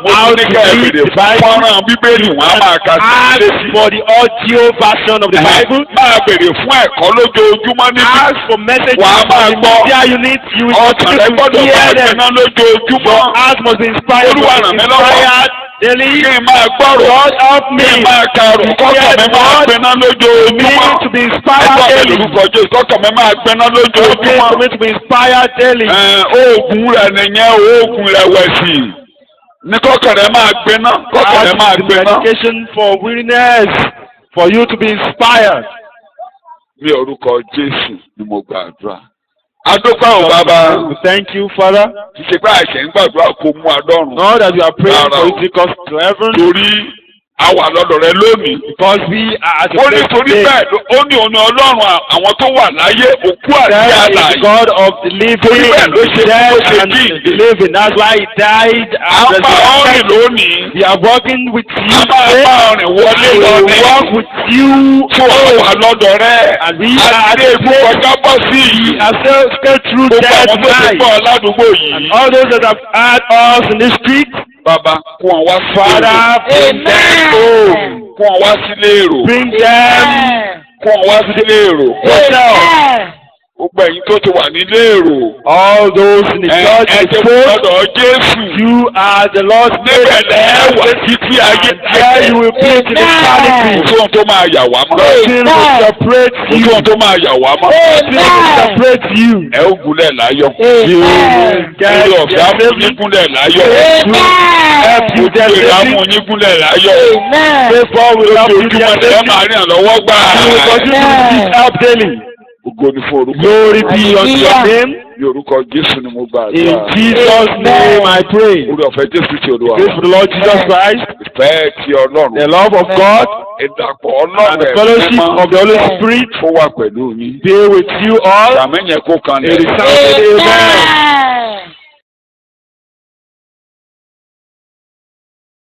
how to read the Bible, fọ́nrán bíbélì wọn á máa ka ask for the audio version of the Bible. máa béèrè fún ẹ̀kọ́ lójoojúmọ́ níbi. Ask for messages Wàá máa from the gbọ́. media unit. You will Ọkàn rẹ continue to gbọ́dọ̀ hear máa them. gbẹ́ná lójoojúmọ́. Your heart must be inspired. Olúwa ràn mí lọ́wọ́. Inspired daily. Kí n máa gbọ́rọ̀. God help me. Kí n máa karùn-ún. Kọ́kàn mi máa gbẹ́ná Me lójoojúmọ́. to be inspired Ẹgbọ́n mi daily. lórúkọ Jésù. Kọ́kàn mi máa gbẹ́ná Okay, lójoojúmọ́. for me to be inspired daily. Oògùn rẹ̀ nìyẹn oògùn rẹ̀wẹ̀sì. Ní kọ́kàn rẹ̀ máa gbẹ́ná. Kọ́kàn rẹ̀ máa Ask the gbẹ́ná. medication for weariness, for you to be inspired. Ní orúkọ Jésù ni mo gbàdúrà. Adúpẹ́ ò bàbá. We thank you, Father. Kì í ṣe pé àìsàn ń gbàdúrà kó mú adọ́run. Now that you are praying for Rárá you o. to take us to heaven, Torí a wà lọ́dọ̀ rẹ lónìí. because we are at Ó your ní place torí today. bẹ́ẹ̀ ó ní òní Ọlọ́run àwọn tó wà láyé òkú àti There is àlàyé. God of the living, Torí bẹ́ẹ̀ ló ṣe dead ló ṣe and jíǹde. the living. That's why He died À and ń bá ọ rìn resurrected. lónìí. We are working with you À ń bá today. ọ rìn wọlé We will lọ́dẹ. walk with you Fún ọ wà lọ́dọ̀ rẹ. And we are at Àti the èkó place. kọjá bọ́ sí yìí. We are still through Gbogbo death àwọn tó ti night. gbọ́ aládùúgbò yìí. All those that have had us in the street, Bàbá kó wọn wá sílé èrò. Father, bring them home. Kó wọn wá sílé èrò. Bring them Kó wọn wá sílé èrò. yourself. Gbogbo ẹ̀yin tó ti wà nílé èrò. All those in the church Ẹ is ti full. gbọ́dọ̀ Jésù. You are the Lord's Níbẹ̀ lẹ́ wà faithful. títí ayé And there you will be to the Kò eternity. sí ohun tó máa yà wá mọ́. Nothing will separate Kò sí you. ohun tó máa yà wá mọ́. Nothing will separate you. Ẹ ó gúnlẹ̀ láyọ̀. You will get Orí your ọ̀fẹ́ á mú yín saving. gúnlẹ̀ láyọ̀. Help you get Ojú á mú saving. yín gúnlẹ̀ láyọ̀. Therefore, we help you Ojoojúmọ́ get tẹ́ saving. máa rìn lọ́wọ́ gbà. You will continue to receive help daily. Ògo ni fún orúkọ. Glory be unto your name. Ní orúkọ Jésù ni mo gbà In àdúrà. Jesus' name I pray. Orí ọ̀fẹ́ Jésù ti Olúwa. Praise for the Lord Jesus Christ, Ìfẹ́ ti Ọlọ́run. the love of God, Ìdàpọ̀ and Ọlọ́run the fellowship of the Holy Spirit kó wà pẹ̀lú yín. be with you all. Àmín yẹn kó kan It is lẹ̀. sounded amen.